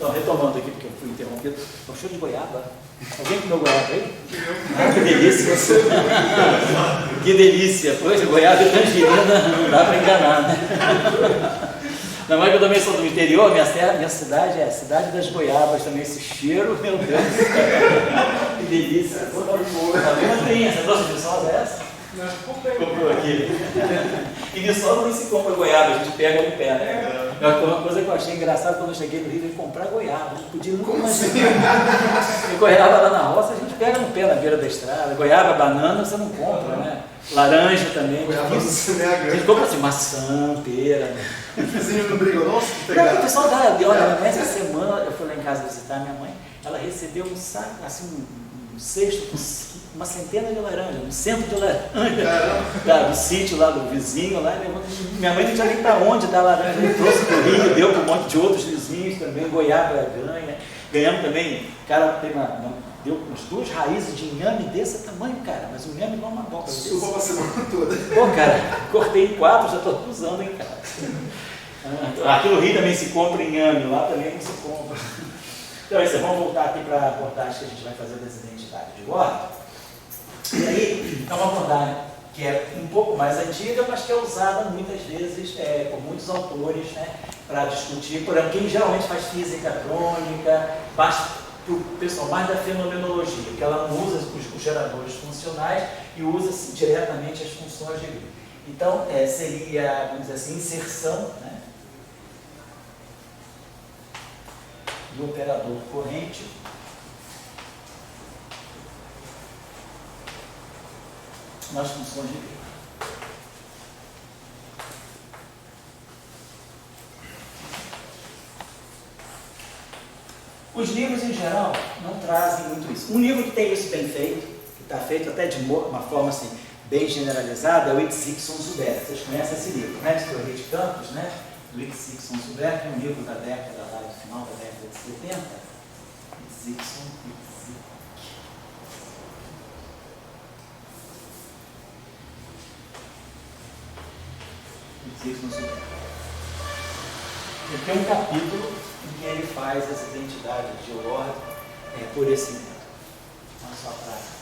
Então, retomando aqui, porque eu fui interrompido, é um show de goiaba. Alguém comeu goiaba aí? Ah, que delícia! Que delícia! Pois, goiaba e tangerina, não dá para enganar, né? Não é que eu também sou do interior, minha cidade é a cidade das goiabas também, esse cheiro, meu Deus do céu, que delícia. Você trouxe de Viçosa essa? Não, Comprou aqui. E Viçosa nem se compra goiaba, a gente pega no pé, né? Uma coisa que eu achei engraçada quando eu cheguei no Rio, eu ia comprar goiaba, não podia nunca imaginar. E goiaba lá na roça, a gente pega no pé na beira da estrada, goiaba, banana, você não compra, né? Laranja também. Goiaba você nega. A gente compra assim, maçã, pera. O vizinho não briga, nossa, que Não, o pegada. pessoal dá, olha, nessa semana eu fui lá em casa visitar minha mãe, ela recebeu um saco, assim, um cesto com uma centena de laranja, um centro de laranja, do sítio lá do vizinho, lá, minha mãe não tinha nem para onde dar laranja, ele trouxe do Rio, deu para um monte de outros vizinhos também, goiaba ganha, ganhamos também, o cara deu umas 2 raízes de inhame desse tamanho, cara, mas o inhame não é uma boca. Desculpa pra semana toda. Pô, cara, cortei em 4, já estou usando em casa. Aqui no Rio também se compra inhame, lá também não se compra. Então é isso, vamos voltar aqui para a abordagem que a gente vai fazer das identidades de ordem. E aí, é uma abordagem que é um pouco mais antiga, mas que é usada muitas vezes por muitos autores, né, para discutir, por exemplo, quem geralmente faz física crônica, para o pessoal mais da fenomenologia, que ela não usa os geradores funcionais e usa diretamente as funções de grupo. Então, seria, vamos dizer assim, inserção, né, do operador corrente nas funções de grego. Os livros, em geral, não trazem muito isso. Um livro que tem isso bem feito, que está feito até de uma forma assim, bem generalizada, é o Ixixon Zuber. Vocês conhecem esse livro, né? De teoria de campos, né? Do Ixixon Zuber, que é um livro da década lá, do final da década de 70. Ixixon Zuber. Ele tem um capítulo em que ele faz as identidades de ordem por esse método. Olha só a prática.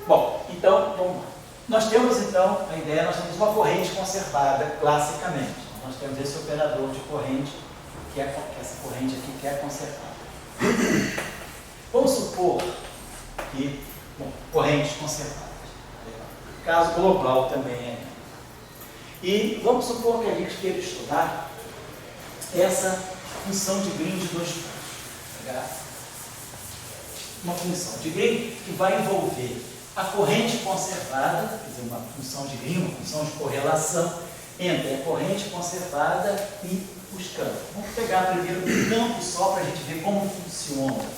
Bom, então, vamos lá. Nós temos, então, a ideia, nós temos uma corrente conservada, classicamente. Nós temos esse operador de corrente, que é essa corrente aqui que é conservada. Vamos supor que, correntes conservadas. Caso global também é. E vamos supor que a gente queira estudar essa função de Green de 2 pontos. Uma função de Green que vai envolver a corrente conservada, quer dizer, uma função de Green, uma função de correlação entre a corrente conservada e os campos. Vamos pegar primeiro um campo só para a gente ver como funciona.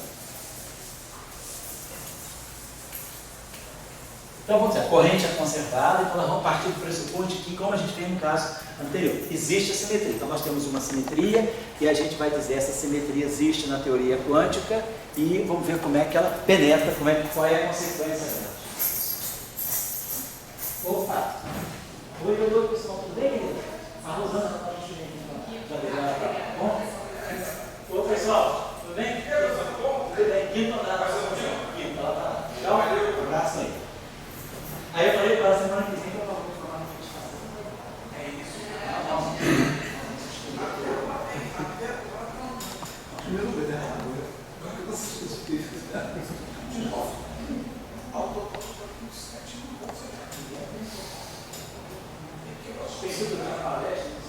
Então, vamos dizer, a corrente é conservada, então nós vamos partir do pressuposto de que, como a gente fez no caso anterior, existe a simetria. Então, nós temos uma simetria e a gente vai dizer essa simetria existe na teoria quântica e vamos ver como é que ela penetra, qual é a consequência dela. Opa! Oi, pessoal, tudo bem? A Rosana está no chute aqui. Já legal, tá bom? Oi, pessoal, tudo bem? Tudo bem? Quinto andar. Quinto, ela está lá. Legal? Um abraço aí. Aí eu falei para a semana que vem que eu vou falar no que a gente faz. É isso. Primeiro vai dar errado, né? Agora que eu assisti isso aqui. De novo. Tem sido na palestra?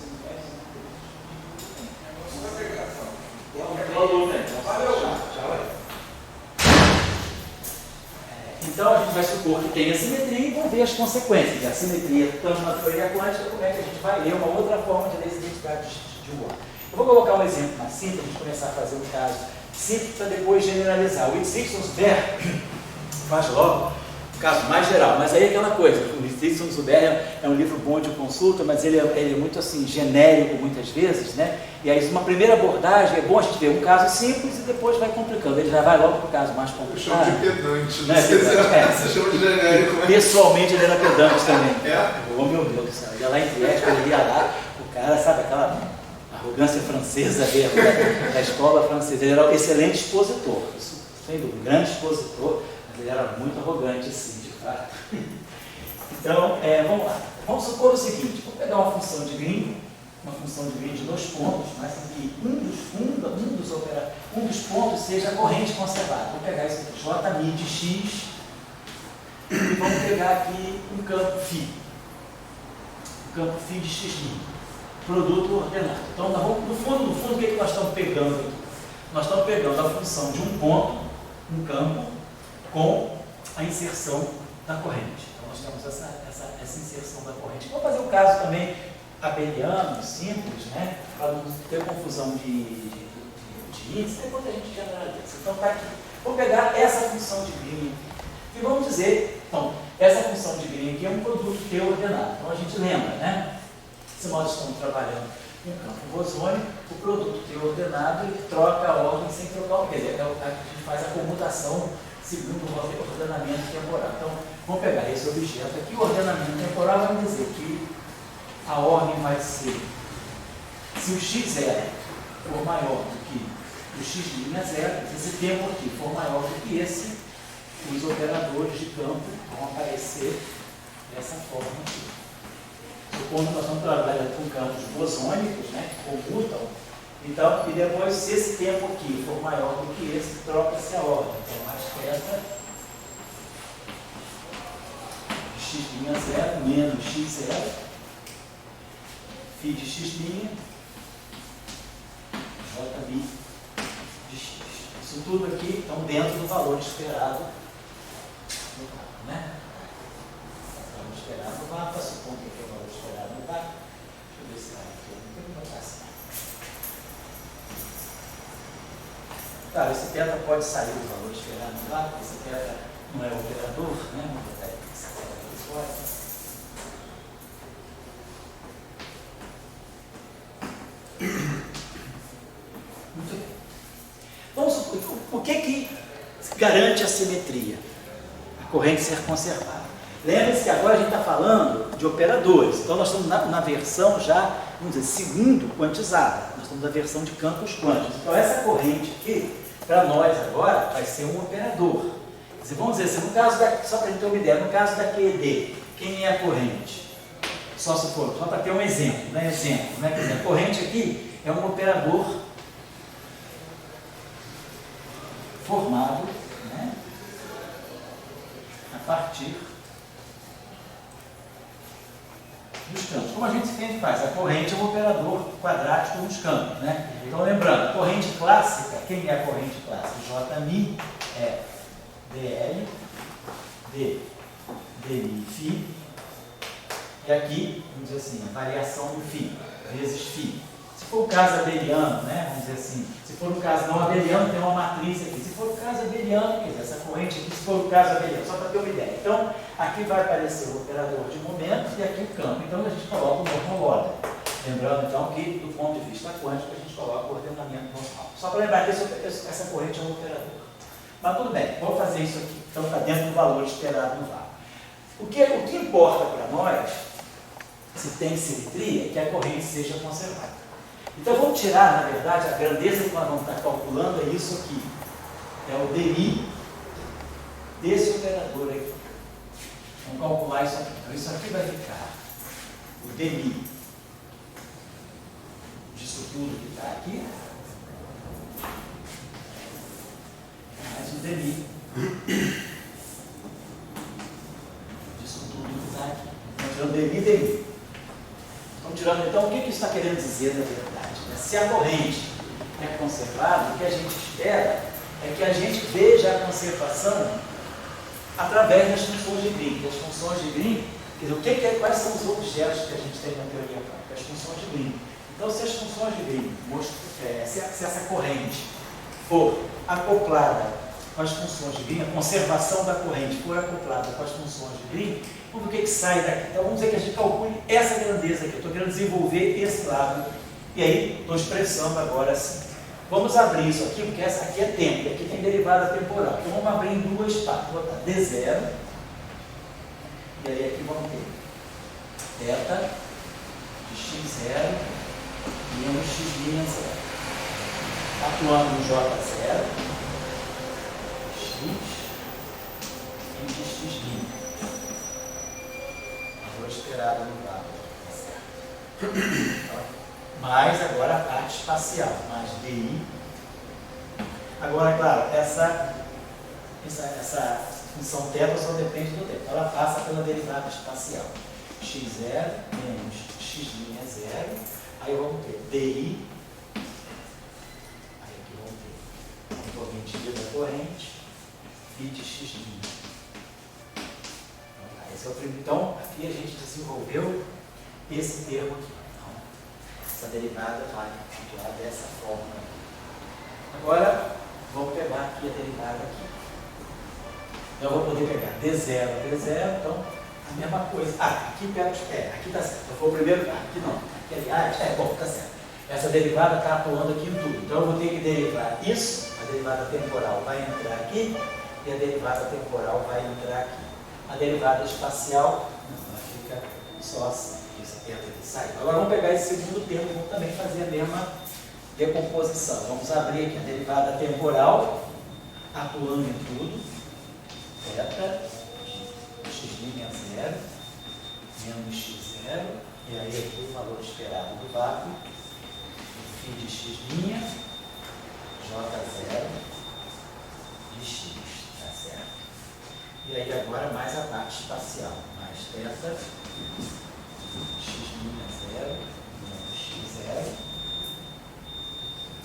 Então a gente vai supor que tem a simetria e vamos ver as consequências. A simetria, tanto na teoria quântica, como é que a gente vai ler uma outra forma de ler as identidades de ordem. Eu vou colocar um exemplo mais simples, a gente começar a fazer um caso simples para depois generalizar. O Ixixon Zuber faz logo um caso mais geral, mas aí é aquela coisa, o Ixixon Zuber é um livro bom de consulta, mas ele é muito assim, genérico muitas vezes, né? E aí uma primeira abordagem é bom a gente ver um caso simples e depois vai complicando, ele já vai logo para o caso mais complicado. Eu chamo de pedante, Não é pedante? Você chama de genérico. Pessoalmente ele era pedante também. É? Oh, meu Deus do céu, ia lá em Trieste, ele ia lá, o cara, sabe, aquela arrogância francesa mesmo, da escola francesa. Ele era um excelente expositor, isso, sem dúvida, um grande expositor, mas ele era muito arrogante, sim, de fato. Então, vamos lá. Vamos supor o seguinte, vou pegar uma função de Green, de 2 pontos, mas que um dos pontos seja a corrente conservada. Vou pegar isso aqui, J mi de x, e vamos pegar aqui um campo φ. Um campo φ de x', produto ordenado. Então, no fundo, o que nós estamos pegando aqui? Nós estamos pegando a função de um ponto, um campo, com a inserção da corrente. Então, nós temos essa inserção da corrente. Vamos fazer um caso também abeliano, simples, né? Para não ter confusão de índice, depois a gente generaliza. Então, está aqui. Vou pegar essa função de Green e vamos dizer, então, essa função de Green aqui é um produto T ordenado. Então, a gente lembra, né? Se nós estamos trabalhando em campo bosônico, o produto T ordenado ele troca a ordem sem trocar o P. A gente faz a comutação segundo o ordenamento temporal. Então, vamos pegar esse objeto aqui. O ordenamento temporal vai dizer que a ordem vai ser, se o x0 for maior do que o x'0, se esse tempo aqui for maior do que esse, os operadores de campo vão aparecer dessa forma aqui. Supondo que nós estamos trabalhando com campos bosônicos, né, que comutam, então, e depois, se esse tempo aqui for maior do que esse, troca-se a ordem. Então, mais θ de x'0 menos x0, φ de x', jb de x. Isso tudo aqui estão dentro do valor esperado no vácuo, né? O valor esperado no vácuo, supondo que aqui é o valor esperado no vácuo. Deixa eu ver se está aqui. Não tem que botar assim. Claro, esse θ pode sair do valor esperado no vácuo, esse θ não é o operador, né? Vamos botar aqui esse θ fora. Muito bem. Vamos supor, o que garante a simetria? A corrente ser conservada. Lembre-se que agora a gente está falando de operadores, então nós estamos na versão já, vamos dizer, segundo quantizada. Nós estamos na versão de campos quânticos. Então essa corrente aqui, para nós agora, vai ser um operador. Vamos dizer assim, no caso só para a gente ter uma ideia, no caso da QED, quem é a corrente? Só para ter um exemplo, né? Quer dizer, a corrente aqui é um operador formado, né, a partir dos campos. Como a gente sempre faz? A corrente é um operador quadrático nos campos, né? Então, lembrando, corrente clássica, quem é a corrente clássica? Jmi é dl, dmi, φ, e aqui, vamos dizer assim, a variação do φ, vezes φ. Se for o caso abeliano, né, vamos dizer assim, se for o caso não abeliano, tem uma matriz aqui. Se for o caso abeliano, quer dizer, essa corrente aqui, se for o caso abeliano, só para ter uma ideia. Então, aqui vai aparecer o operador de momento e aqui o campo. Então, a gente coloca o normal order. Lembrando, então, que do ponto de vista quântico, a gente coloca o ordenamento normal. Só para lembrar que essa corrente é um operador. Mas tudo bem, vamos fazer isso aqui. Então, está dentro do valor esperado no vácuo. O que importa para nós, se tem simetria, é que a corrente seja conservada. Então, vamos tirar, na verdade, a grandeza que nós vamos estar calculando é isso aqui. É o DI desse operador aqui. Vamos calcular isso aqui. Então, isso aqui vai ficar o DI disso tudo que está aqui, mais o DI disso tudo que está aqui. Então, tirando DI. Estamos tirando, então, o que isso está querendo dizer na verdade? Se a corrente é conservada, o que a gente espera é que a gente veja a conservação através das funções de Green. As funções de Green, quer dizer, quais são os objetos que a gente tem na teoria prática? As funções de Green. Então, se as funções de Green, se essa corrente for acoplada com as funções de Green, a conservação da corrente for acoplada com as funções de Green, o que sai daqui? Então, vamos dizer que a gente calcule essa grandeza aqui. Eu estou querendo desenvolver esse lado. E aí, estou expressando agora assim. Vamos abrir isso aqui, porque essa aqui é tempo, e aqui tem derivada temporal. Então, vamos abrir em duas partes. Vou botar D0, e aí aqui vamos ter θ de x0 menos x'0. Atuando no J0, x e de x'. Valor esperado no dado. Mais agora a parte espacial, mais DI. Agora, claro, essa função θ só depende do tempo. Ela passa pela derivada espacial. x0 menos x'0. Aí vamos ter DI. Aí aqui vamos ter corrente da corrente e de x'. Esse é o primeiro. Então, aqui a gente desenvolveu esse termo aqui. Então, essa derivada vai lá dessa forma. Agora, vamos pegar aqui a derivada aqui. Então, eu vou poder pegar d0, então, a mesma coisa. Aqui pega aqui está certo. Eu vou primeiro, aqui não. Aqui, bom, está certo. Essa derivada está atuando aqui em tudo. Então, eu vou ter que derivar isso, a derivada temporal vai entrar aqui, e a derivada temporal vai entrar aqui. A derivada espacial, ela fica só assim, esse termo aqui sai. Agora, vamos pegar esse segundo termo e vamos também fazer a mesma decomposição. Vamos abrir aqui a derivada temporal, atuando em tudo. Θ, x'0, menos x', e aí aqui o valor esperado do vácuo, φ de x', J0 de x, tá certo? E aí agora mais a parte espacial, mais θ, x'0, menos x',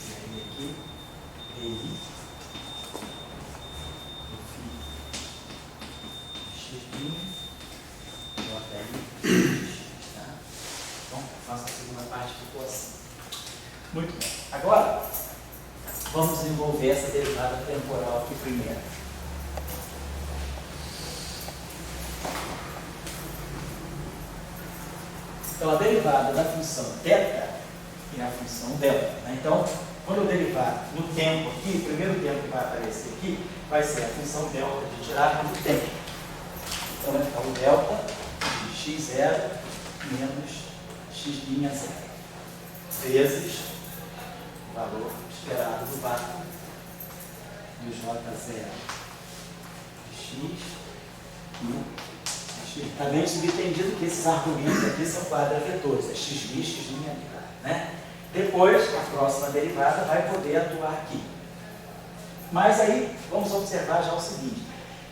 e aí aqui, DI, tá? Então, faça a segunda parte ficou assim. Muito bem. Agora, vamos desenvolver essa derivada temporal aqui primeiro. Então, a derivada da função θ é a função delta. Né? Então, quando eu derivar no tempo aqui, o primeiro tempo que vai aparecer aqui vai ser a função delta de tirar do tempo. Então, vai ficar o delta de x0 menos x'0 vezes o valor esperado do vácuo do J0 de x e x. Está bem subentendido que esses argumentos aqui são quadra-vetores, é x', x', né? Depois, a próxima derivada vai poder atuar aqui. Mas aí, vamos observar já o seguinte.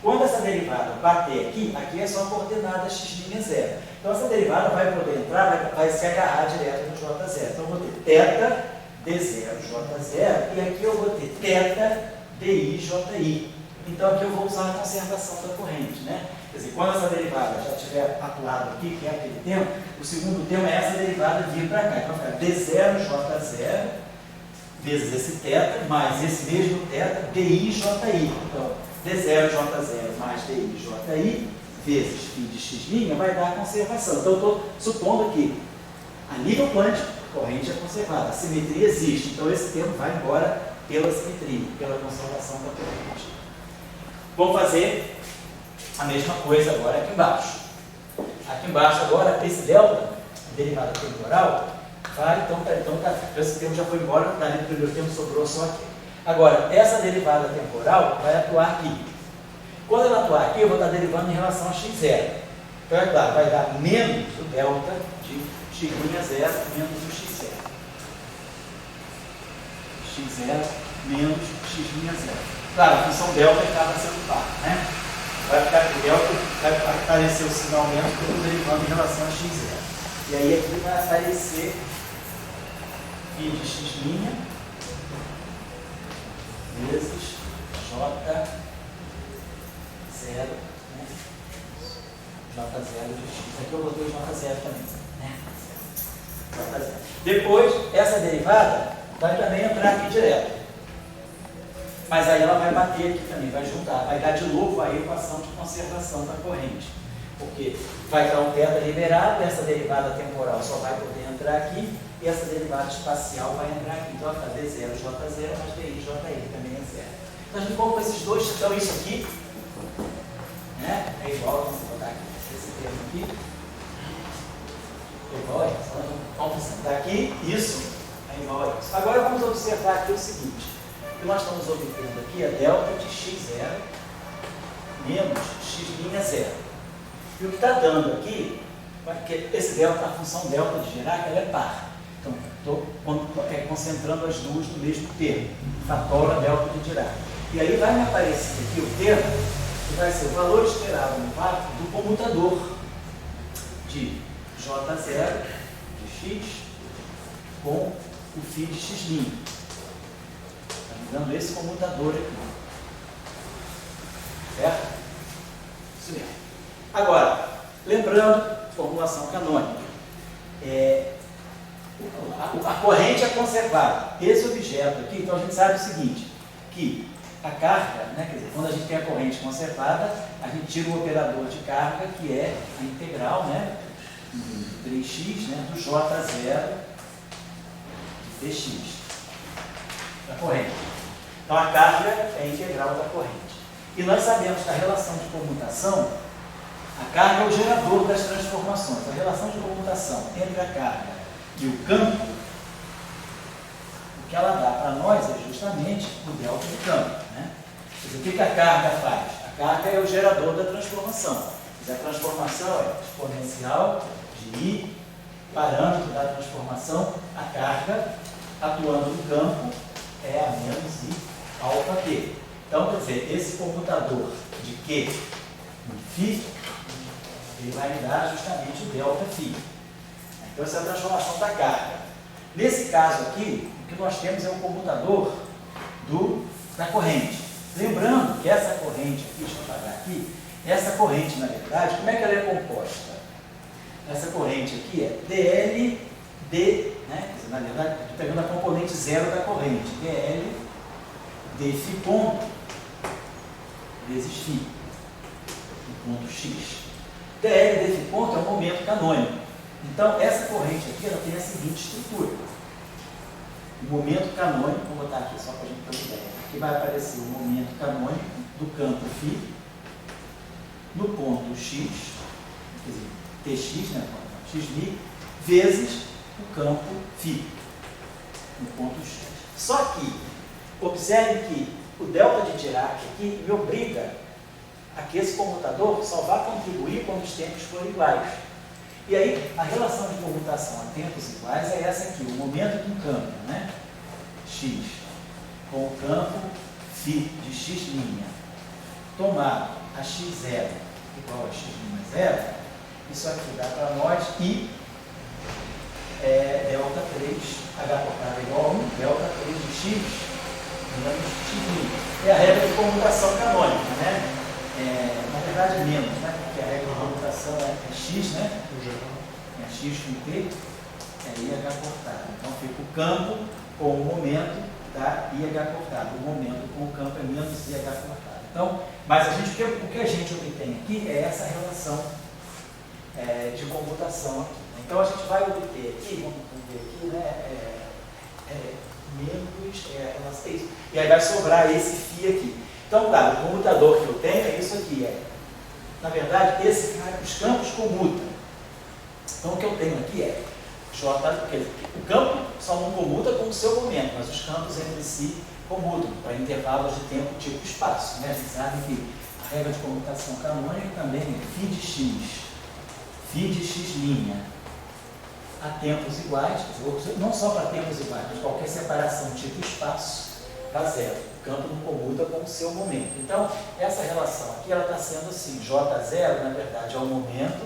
Quando essa derivada bater aqui, aqui é só a coordenada x'0. Então, essa derivada vai poder entrar, vai se agarrar direto no J0. Então, eu vou ter θ d0 J0 e aqui eu vou ter θ di Ji. Então, aqui eu vou usar a conservação da corrente, né? Quer dizer, quando essa derivada já tiver atuado aqui, que é aquele termo, o segundo termo é essa derivada vir para cá. Então, fica d0 J0 vezes esse θ, mais esse mesmo θ di Ji. Então, d0 J0 mais di Ji vezes φ de x' vai dar a conservação. Então, eu estou supondo que, a nível quântico, a corrente é conservada, a simetria existe. Então, esse termo vai embora pela simetria, pela conservação da corrente. Vamos fazer a mesma coisa agora aqui embaixo. Aqui embaixo agora, esse delta, a derivada temporal, vai, então esse termo já foi embora, dali no primeiro termo sobrou só aqui. Agora, essa derivada temporal vai atuar aqui. Quando ela atuar aqui, eu vou estar derivando em relação a x0. Então, é claro, vai dar menos o delta de x' menos o x0. x0 menos x'. Claro, a função delta acaba sendo par, né? Vai ficar aqui, delta vai aparecer o sinal menos que eu estou derivando em relação a x0. E aí aqui vai aparecer φ de x' vezes J0, né? J0 de x. Aqui eu botei o J0 também, né? J0. Depois, essa derivada vai também entrar aqui direto. Mas aí ela vai bater aqui também, vai juntar, vai dar de novo a equação de conservação da corrente. Porque vai dar um θ liberado, essa derivada temporal só vai poder entrar aqui, e essa derivada espacial vai entrar aqui. Então, vai ficar d0 J0 mais di Ji, também é zero. Então, a gente compra esses dois, então isso aqui, né, é igual, vamos botar aqui, esse termo aqui, é igual a isso. Então, daqui, isso é igual a isso. Agora vamos observar aqui o seguinte. O que nós estamos obtendo aqui é delta de x0 menos x'0. E o que está dando aqui, porque esse delta, a função delta de Dirac, ela é par. Então, estou concentrando as duas no mesmo termo. Fatora delta de Dirac. E aí vai me aparecer aqui o termo que vai ser o valor esperado no vácuo do comutador de J0 de x com o φ de x'. Está me dando esse comutador aqui. Certo? Isso mesmo. Agora, lembrando, formulação canônica. A corrente é conservada. Esse objeto aqui, então a gente sabe o seguinte, que a carga, né, quer dizer, quando a gente tem a corrente conservada, a gente tira o operador de carga, que é a integral, né, 3x, né, do J0 dx da corrente. Então a carga é a integral da corrente. E nós sabemos que a relação de comutação, a carga é o gerador das transformações. A relação de comutação entre a carga e o campo, o que ela dá para nós é justamente o delta do campo. Né? Quer dizer, o que a carga faz? A carga é o gerador da transformação. A transformação é exponencial de I, parâmetro da transformação, a carga atuando no campo é a menos I alfa T. Então, quer dizer, esse comutador de Q no φ, ele vai me dar justamente o delta φ. Então, essa é a transformação da carga. Nesse caso aqui, o que nós temos é o comutador da corrente. Lembrando que essa corrente aqui, deixa eu apagar aqui, essa corrente, na verdade, como é que ela é composta? Essa corrente aqui é dL, D, né? Quer dizer, na verdade, estou pegando a componente zero da corrente, dL, D φ ponto, vezes φ, no ponto x. dL, D φ ponto é um momento canônico. Então, essa corrente aqui, ela tem a seguinte estrutura. O momento canônico, vou botar aqui só para a gente ter uma ideia. Aqui vai aparecer o momento canônico do campo φ no ponto x, quer dizer, tx, né, x', vezes o campo φ no ponto x. Só que, observe que o delta de Dirac aqui me obriga a que esse comutador só vá contribuir quando os tempos forem iguais. E aí, a relação de comutação a tempos iguais é essa aqui, o momento do campo, né? X, com o campo φ de x', tomado a x0 igual a x'0, isso aqui dá para nós I delta 3, H cortado igual a 1, delta 3 de x menos x'. É a regra de comutação canônica, né? Na verdade, menos, né? Porque a regra de comutação é x, né? É x com t, é IH cortado. Então fica o campo com o momento da IH cortado. O momento com o campo é menos IH cortado. Então, mas o que a gente obtém aqui é essa relação de comutação aqui. Então a gente vai obter aqui, vamos ver aqui, né? Menos relação a isso. E aí vai sobrar esse φ aqui. Então, claro, o comutador que eu tenho é isso aqui. Na verdade, os campos comutam. Então, o que eu tenho aqui é J, porque o campo só não comuta com o seu momento, mas os campos entre si comutam para intervalos de tempo tipo espaço. Né? A gente sabe que a regra de comutação canônica também é φ de x' a tempos iguais, não só para tempos iguais, mas qualquer separação tipo espaço dá zero. O campo não comuta com o seu momento. Então, essa relação aqui ela está sendo assim, J0, na verdade, é o momento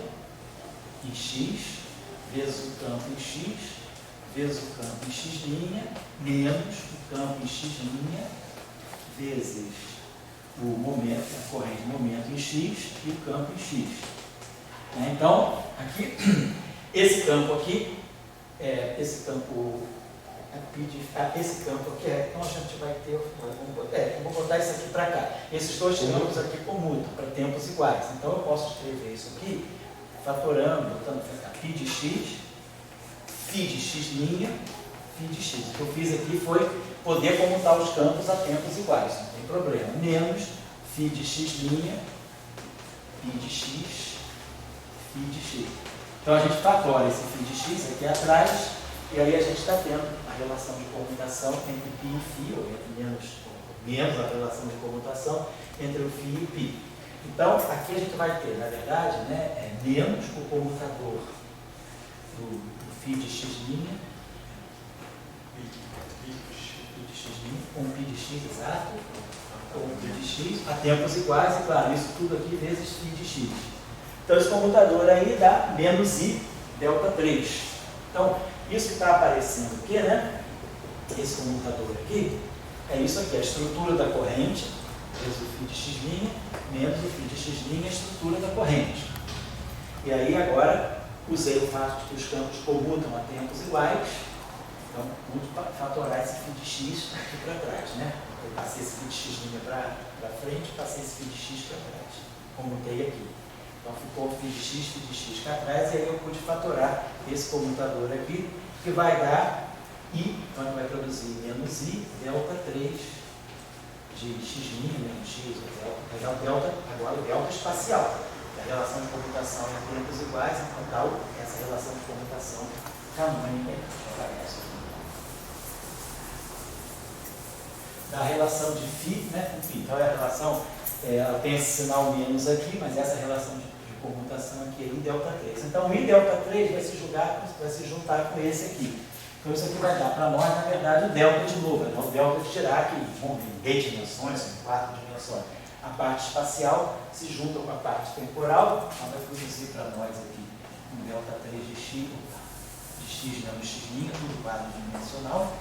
em x, vezes o campo em x, vezes o campo em x', menos o campo em x', vezes o momento, a corrente momento em x e o campo em x. Então, aqui, esse campo aqui, esse campo aqui então a gente vai ter, vou botar isso aqui para cá. Esses dois campos aqui comutam para tempos iguais. Então eu posso escrever isso aqui, fatorando, botando φ de x, φ de x', φ de x. O que eu fiz aqui foi poder comutar os campos a tempos iguais, não tem problema. Menos φ de x', φ de x, φ de x. Então a gente fatora esse φ de x aqui atrás, e aí a gente está tendo a relação de comutação entre π e φ, ou entre menos a relação de comutação entre o φ e o π. Então, aqui a gente vai ter, na verdade, né, menos o comutador do φ de x', com π de x exato, com π de x, a tempos iguais, e claro, isso tudo aqui vezes φ de x. Então, esse comutador aí dá menos i delta 3. Então, isso que está aparecendo aqui, né, esse comutador aqui, é isso aqui, a estrutura da corrente, vezes o φ de x', menos o φ de x', a estrutura da corrente. E aí, agora, usei o fato de que os campos comutam a tempos iguais, então, vamos fatorar esse φ de x aqui para trás, né? Eu passei esse φ de x' para frente, passei esse φ de x para trás. Comutei aqui. Então, ficou φ de x para trás, e aí eu pude fatorar esse comutador aqui, que vai dar i, então ele vai produzir menos i delta 3 de x' menos x, vai dar o delta, agora o delta espacial. A relação de comutação em tempos iguais, então tal, essa relação de comutação canônica que aparece aqui. Da relação de φ, né, com φ. Então a relação, ela tem esse sinal menos aqui, mas essa relação de comutação aqui é I delta 3. Então o I delta 3 vai se juntar com esse aqui. Então isso aqui vai dar para nós, na verdade, o delta de novo, né? O delta de Dirac, em 10 dimensões, em 4 dimensões. A parte espacial se junta com a parte temporal, ela vai produzir para nós aqui um delta 3 de x menos x', tudo quadridimensional.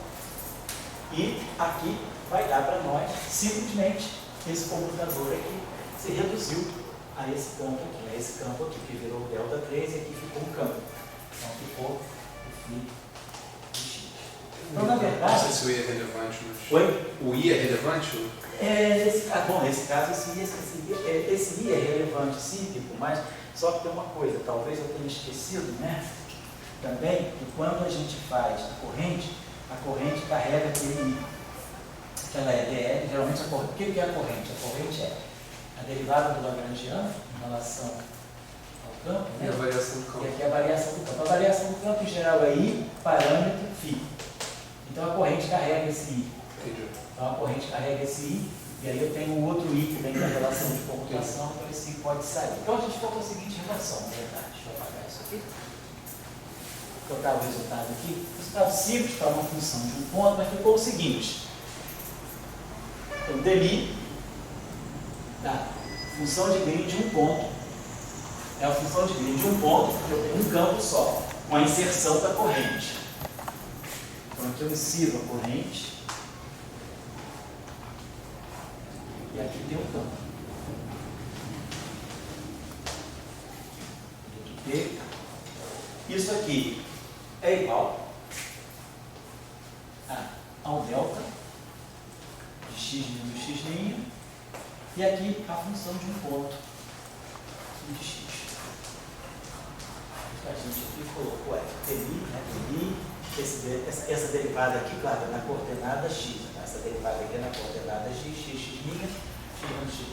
E aqui vai dar para nós, simplesmente, esse comutador aqui se reduziu a esse ponto aqui, a esse campo aqui, que virou o delta 3 e aqui ficou um campo. Então ficou o φ de x. Então, na verdade... Não sei se o I é relevante, mas... Oi? O I é relevante? Bom, nesse caso, esse I é relevante, sim, mas só que tem uma coisa, talvez eu tenha esquecido, né? Também, que quando a gente faz a corrente carrega aquele I. Que ela geralmente, o que é a corrente? A corrente é a derivada do Lagrangiano em relação ao campo, né? E a variação do campo. E aqui é a variação do campo. A variação do campo, em geral, é I, parâmetro, φ. Então, a corrente carrega esse I. Entendi. Então, a corrente carrega esse I, e aí eu tenho um outro I que vem da relação de comutação, então esse I pode sair. Então, a gente ficou com a seguinte relação, na verdade. Deixa eu apagar isso aqui. Vou trocar o resultado aqui. O resultado simples para uma função de um ponto, mas ficou o seguinte. Então, dmi da função de Green de um ponto é a função de Green de um ponto, porque eu tenho um campo só, com a inserção da corrente. Então, aqui eu insiro a corrente e aqui tem um campo. Isso aqui é igual ao delta de x menos x', e aqui a função de um ponto de x. A gente aqui colocou dmi, né? Essa derivada aqui, claro, é na coordenada x. Tá? Essa derivada aqui é na coordenada x, x' menos x'.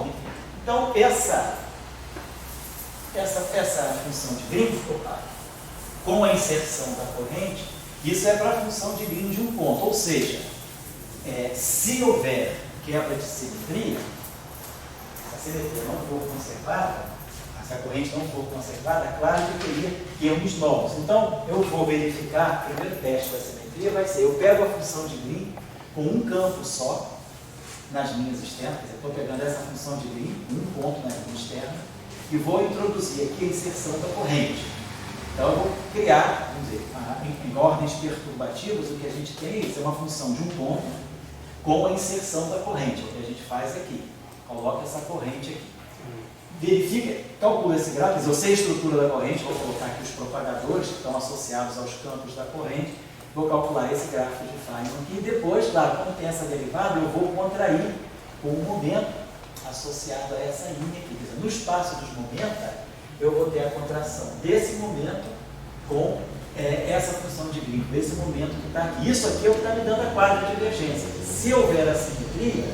Então, essa função de Green, com a inserção da corrente, isso é para a função de Green de um ponto. Ou seja, se houver quebra de simetria, se a simetria não for conservada, se a corrente não for conservada, é claro que eu teria termos novos. Então, eu vou verificar, o primeiro teste da simetria vai ser, eu pego a função de Green com um campo só nas linhas externas, quer dizer, estou pegando essa função de Green, um ponto na linha externa, e vou introduzir aqui a inserção da corrente. Então, eu vou criar, vamos dizer, em ordens perturbativas, o que a gente tem é uma função de um ponto com a inserção da corrente, o que a gente faz aqui. Coloca essa corrente aqui. Verifica, calcula esse gráfico, eu sei a estrutura da corrente, vou colocar aqui os propagadores que estão associados aos campos da corrente, vou calcular esse gráfico de Feynman aqui, e depois, claro, como tem essa derivada, eu vou contrair com o momento associado a essa linha aqui. Quer dizer, no espaço dos momentos, eu vou ter a contração desse momento com essa função de Green, desse momento que está aqui. Isso aqui é o que está me dando a quadra de divergência. Se houver assimetria,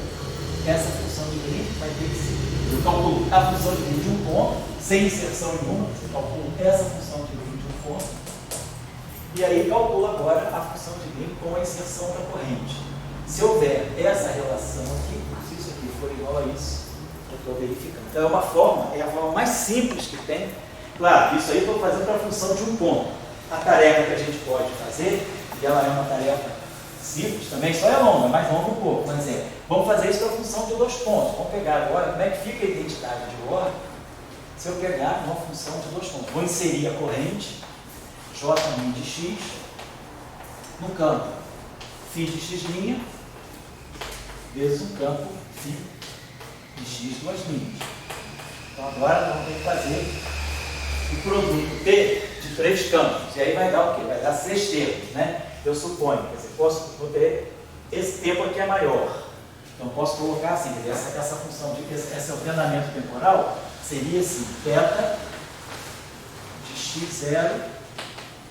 essa função de Green vai ter que ser. Eu calculo a função de Green de um ponto, sem inserção nenhuma, eu calculo essa função de Green de um pontos. E aí calcula agora a função de Green com a inserção da corrente. Se houver essa relação aqui, se isso aqui for igual a isso, eu estou verificando. Então é a forma mais simples que tem. Claro, isso aí eu estou fazendo para a função de um ponto. A tarefa que a gente pode fazer, e ela é uma tarefa simples também, só é longa, mais longa um pouco, mas vamos fazer isso para a função de 2 pontos. Vamos pegar agora como é que fica a identidade de ordem se eu pegar uma função de 2 pontos. Vou inserir a corrente J' de x no campo φ de x' vezes um campo φ de x duas linhas. Então agora vamos ter que fazer o produto P de 3 campos. E aí vai dar o quê? Vai dar 6 termos, né? Eu suponho, quer dizer, vou ter esse tempo aqui é maior. Então posso colocar assim, essa função de esse ordenamento temporal seria assim, θ de x0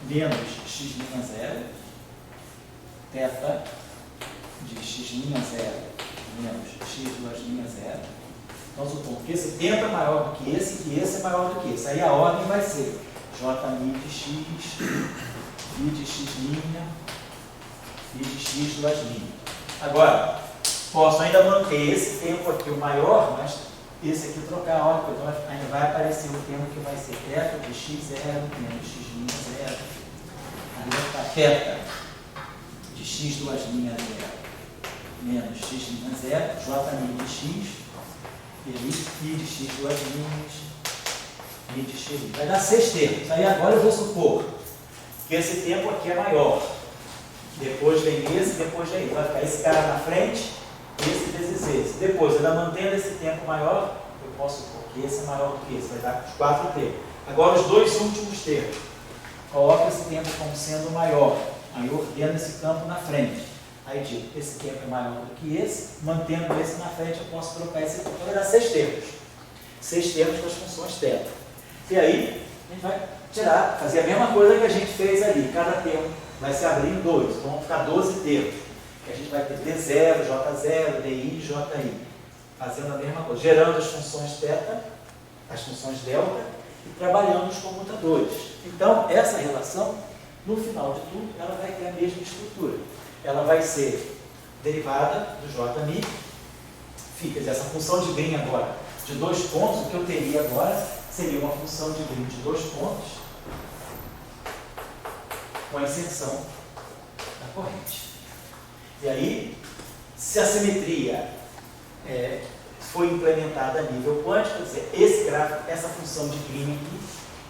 menos x'0, θ de x'0 menos x'0. Então, supondo que esse tempo é maior do que esse e esse é maior do que esse. Aí a ordem vai ser J' de x, φ de x', φ de x'. Agora, posso ainda manter esse tempo aqui o maior, mas esse aqui trocar a ordem, então ainda vai aparecer o tempo que vai ser θ de x'0 menos x'0. Aí vai ficar θ de x', menos x', J' de x, φ de x duas linhas, φ de x'. Vai dar 6 termos. Aí agora eu vou supor que esse tempo aqui é maior. Depois vem esse, depois vem esse. Vai ficar esse cara na frente, esse vezes esse. Depois, ainda mantendo esse tempo maior, eu posso supor que esse é maior do que esse. Vai dar os 4 termos. Agora os 2 últimos termos. Coloco esse tempo como sendo maior. Aí eu ordeno esse campo na frente. Aí digo, esse tempo é maior do que esse, mantendo esse na frente, eu posso trocar esse tempo. Então vai dar 6 termos. 6 termos das funções θ. E aí, a gente vai tirar, fazer a mesma coisa que a gente fez ali. Cada termo vai se abrir em 2. Então vão ficar 12 termos. Que a gente vai ter D0, J0, DI, JI. Fazendo a mesma coisa. Gerando as funções θ, as funções delta, e trabalhando os comutadores. Então, essa relação, no final de tudo, ela vai ter a mesma estrutura. Ela vai ser derivada do J', fica essa função de Green agora de 2 pontos. O que eu teria agora seria uma função de Green de 2 pontos com a inserção da corrente. E aí, se a simetria foi implementada a nível quântico, quer dizer, esse gráfico, essa função de Green aqui,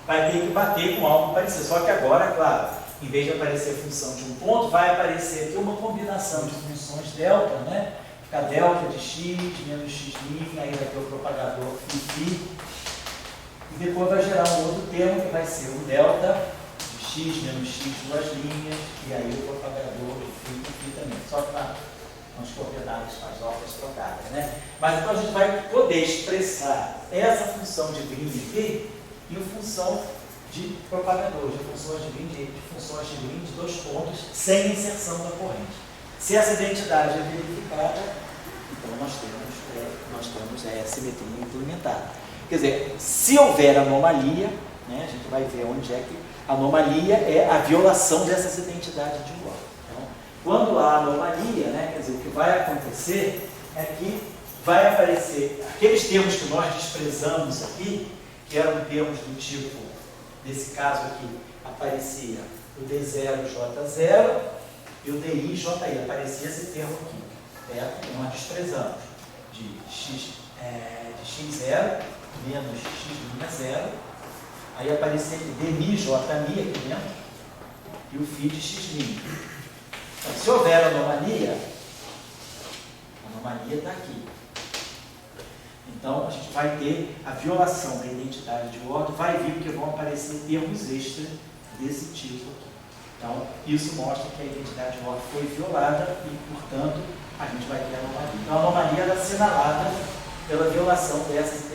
vai ter que bater com algo parecido. Só que agora, claro, em vez de aparecer a função de um ponto, vai aparecer aqui uma combinação de funções delta, né? Fica delta de x menos x', aí vai ter o propagador φ, e depois vai gerar um outro termo que vai ser o delta de x menos x duas linhas, e aí o propagador φ também, só para as coordenadas, as ordens trocadas, né? Mas então a gente vai poder expressar essa função de Green aqui em função de propagadores, de funções de Green de 2 pontos, sem inserção da corrente. Se essa identidade é verificada, então nós temos a simetria implementada. Quer dizer, se houver anomalia, né, a gente vai ver onde é que a anomalia é a violação dessas identidades de ordem. Então, quando há anomalia, né, quer dizer, o que vai acontecer é que vai aparecer aqueles termos que nós desprezamos aqui, que eram termos do tipo, nesse caso aqui, aparecia o D0, J0 e o DI, JI. Aparecia esse termo aqui, certo? Que nós desprezamos, de x0 menos x'0. Aí aparecia aqui DMI, JMI aqui dentro, e o φ de x'. Então, se houver anomalia, a anomalia está aqui. Então, a gente vai ter a violação da identidade de ordem, vai vir porque vão aparecer termos extra desse tipo aqui. Então, isso mostra que a identidade de ordem foi violada e, portanto, a gente vai ter a anomalia. Então, a anomalia é assinalada pela violação dessas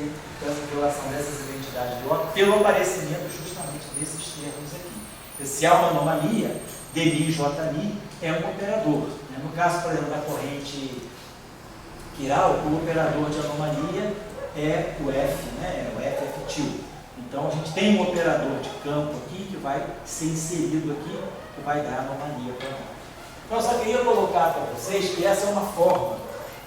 identidades de ordem, pelo aparecimento justamente desses termos aqui. Se há uma anomalia, DMI e JMI é um operador. No caso, por exemplo, da corrente quiral, o operador de anomalia é o F, né? É o FF'. Então a gente tem um operador de campo aqui que vai ser inserido aqui, que vai dar anomalia para nós. Então eu só queria colocar para vocês que essa é uma forma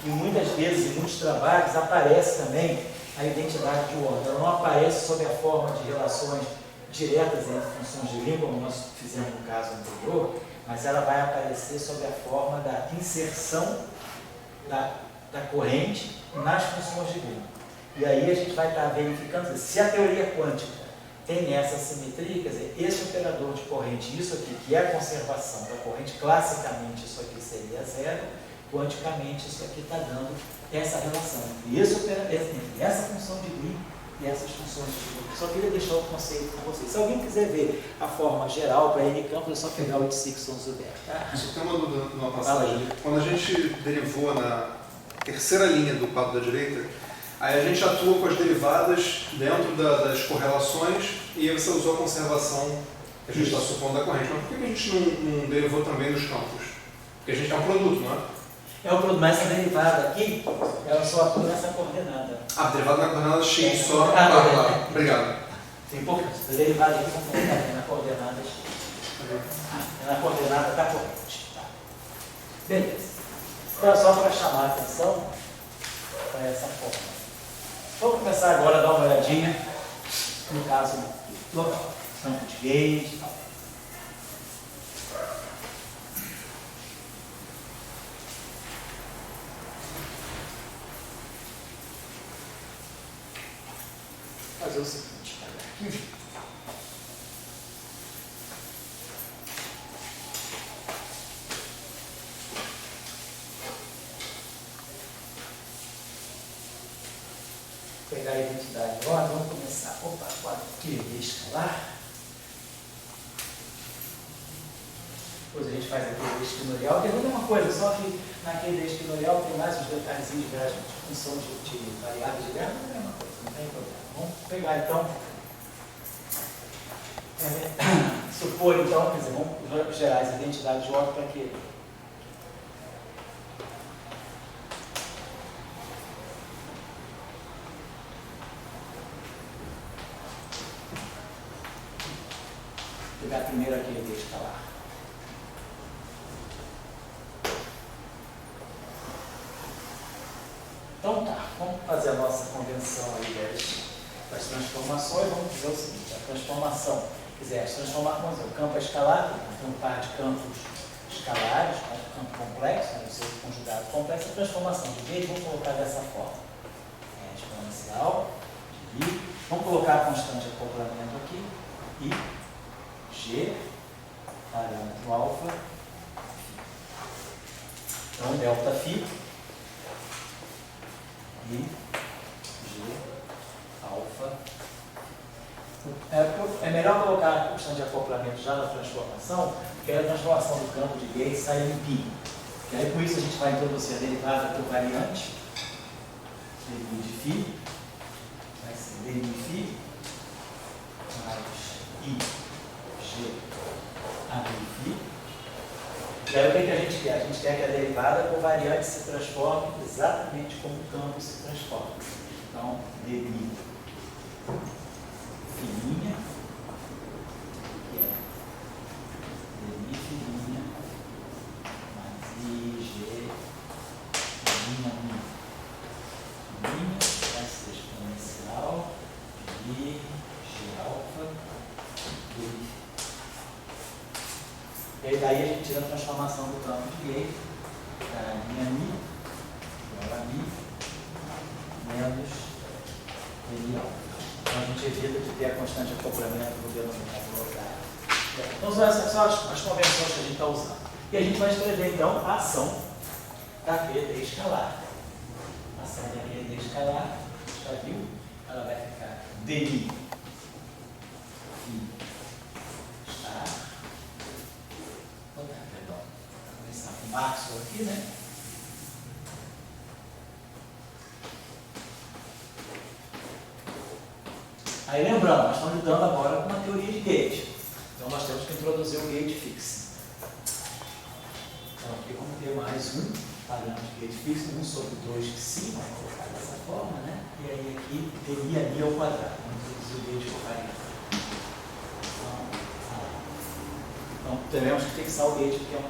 que muitas vezes em muitos trabalhos aparece também a identidade de ordem. Ela não aparece sob a forma de relações diretas entre funções de língua, como nós fizemos no caso anterior, mas ela vai aparecer sob a forma da inserção da corrente nas funções de língua. E aí a gente vai estar verificando se a teoria quântica tem essa simetria, quer dizer, esse operador de corrente, isso aqui, que é a conservação da corrente, classicamente isso aqui seria zero, quanticamente isso aqui está dando essa relação entre essa função de Lie e essas funções de Lie. Só queria deixar o conceito com vocês. Se alguém quiser ver a forma geral para N campos, é só pegar o de Sixton-Zuber. Tá? Só tem uma dúvida numa passagem. Quando a gente derivou na terceira linha do quadro da direita, aí a gente atua com as derivadas dentro das correlações e aí você usou a conservação que a gente está supondo da corrente. Mas por que a gente não derivou também dos campos? Porque a gente é um produto, não é? É o produto, mas essa derivada aqui, ela só atua nessa coordenada. Ah, derivada na coordenada X só. Obrigado. Tem importância. A derivada aqui vamos colocar na coordenada X. É na coordenada da corrente. Tá? Beleza. Então, só para chamar a atenção para essa forma. Vamos começar agora a dar uma olhadinha no caso local. Campo de gauge e tal. Fazer o seguinte, aqui. Pegar a identidade agora, vamos começar. Opa, quadro QV escalar. Depois a gente faz aquele espinorial, que é a mesma coisa, só que naquele espinorial tem mais uns detalhezinhos de grade, de função de variáveis de grade, é a mesma coisa, não tem problema. Vamos pegar então, supor então, quer dizer, vamos gerar as identidades de ordem para que pegar primeiro aqui a escalar. Então tá, vamos fazer a nossa convenção aí das transformações. Vamos dizer o seguinte, a transformação, quer dizer, as transformações, o campo é escalar, tem um par de campos escalares, um campo complexo, né, o seu conjugado complexo, a transformação de gauge, vamos colocar dessa forma. Exponencial de I, vamos colocar a constante de acoplamento aqui, I, G, parâmetro alfa, então delta φ, I, G, alfa. É melhor colocar a constante de acoplamento já na transformação, porque a transformação do campo de gauge sai em π. E aí com isso a gente vai introduzir a derivada por variante, deriv de φ, vai ser deriv φ mais I, G, a φ. E aí o que a gente quer? A gente quer que a derivada por variante se transforme exatamente como o campo se transforma. Então, deriv fininha, que é deriv fininha mais IG fininha vai ser exponencial de G alfa deriv. E aí daí a gente tira a transformação do campo de gauge para minha mi igual a mi menos deriv alfa. Então a gente evita de ter a constante de acoplamento no denominador da. Então são essas são as convenções que a gente está usando. E a gente vai escrever então a ação da QED escalar. A ação da QED escalar, já viu? Ela vai ficar deriv estar. Perdão. Vou começar com o Maxwell aqui, né? Aí lembrando, nós estamos lidando agora com uma teoria de gauge. Então nós temos que introduzir o gauge fixo. Então aqui vamos ter mais um padrão de gate fixo, 1 sobre 2 de cima, vamos colocar dessa forma, né? E aí aqui teria ali ao quadrado. Vamos introduzir o gate covariante. Então, teremos que fixar o gate, porque é uma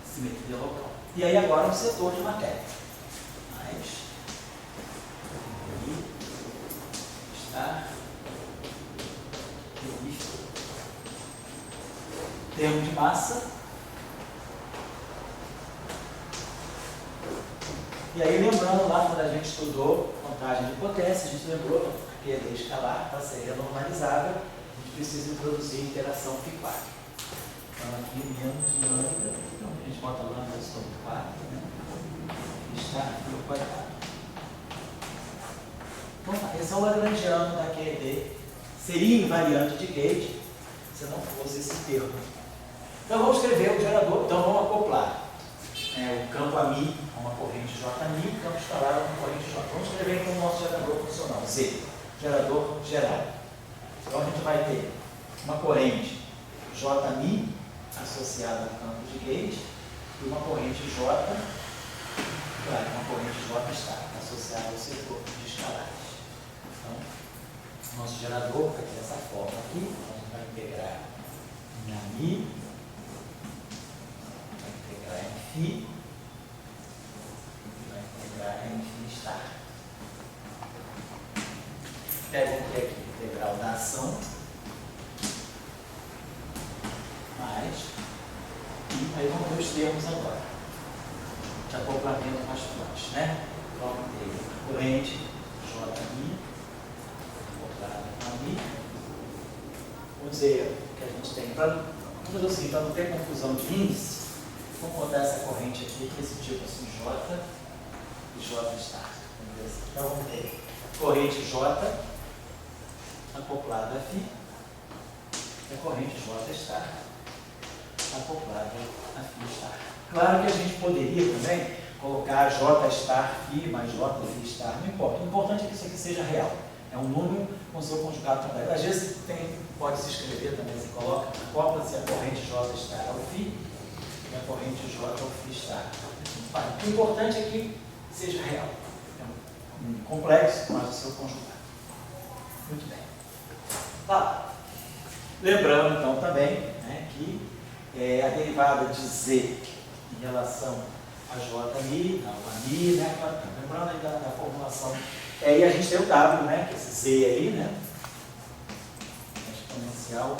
simetria local. E aí agora um setor de matéria. Mais. Aqui está. Termo de massa. E aí, lembrando lá quando a gente estudou contagem de potência, a gente lembrou que a QED escalar, para ser renormalizável, a gente precisa introduzir interação φ4. Então, aqui menos lambda, então a gente bota lambda sobre 4, né? Está aqui ao quadrado. Então, esse é o lagrangiano da QED. Seria invariante de gauge se não fosse esse termo. Então, vamos escrever o gerador. Então, vamos acoplar o campo AMI a uma corrente JMI, o campo escalar a uma corrente J. Vamos escrever então o nosso gerador funcional, Z, gerador gerado. Então a gente vai ter uma corrente JMI associada ao campo de gauge e uma corrente J, uma corrente J está associada ao setor de escalares. Então, nosso gerador vai ter essa forma aqui, então a gente vai integrar em AMI, vai integrar em φ, vai integrar em φ estar. Pega aqui integral da ação, mais, e aí vamos ver os termos agora, de acoplamento mais forte, né? Então, a corrente JMI, acoplada com AMI, vamos dizer que a gente tem, para não ter confusão de índice, vamos botar essa corrente aqui, desse tipo assim, J e J estar. Então vamos ter corrente J acoplada a φ e a corrente J estar acoplada a φ estar. Claro que a gente poderia também colocar J estar φ mais J φ estar, não importa. O importante é que isso aqui seja real. É um número com seu conjugado também. Às vezes pode se escrever também, se coloca, acopla-se a corrente J estar ao φ e a corrente J ao φ estar. O importante é que seja real. É um complexo, mas o seu conjugado. Muito bem. Tá. Lembrando então também, né, que a derivada de Z em relação a JMI, não, a Mi, né, lembrando aí da formulação. E a gente tem o W, né, que é esse Z aí, né, exponencial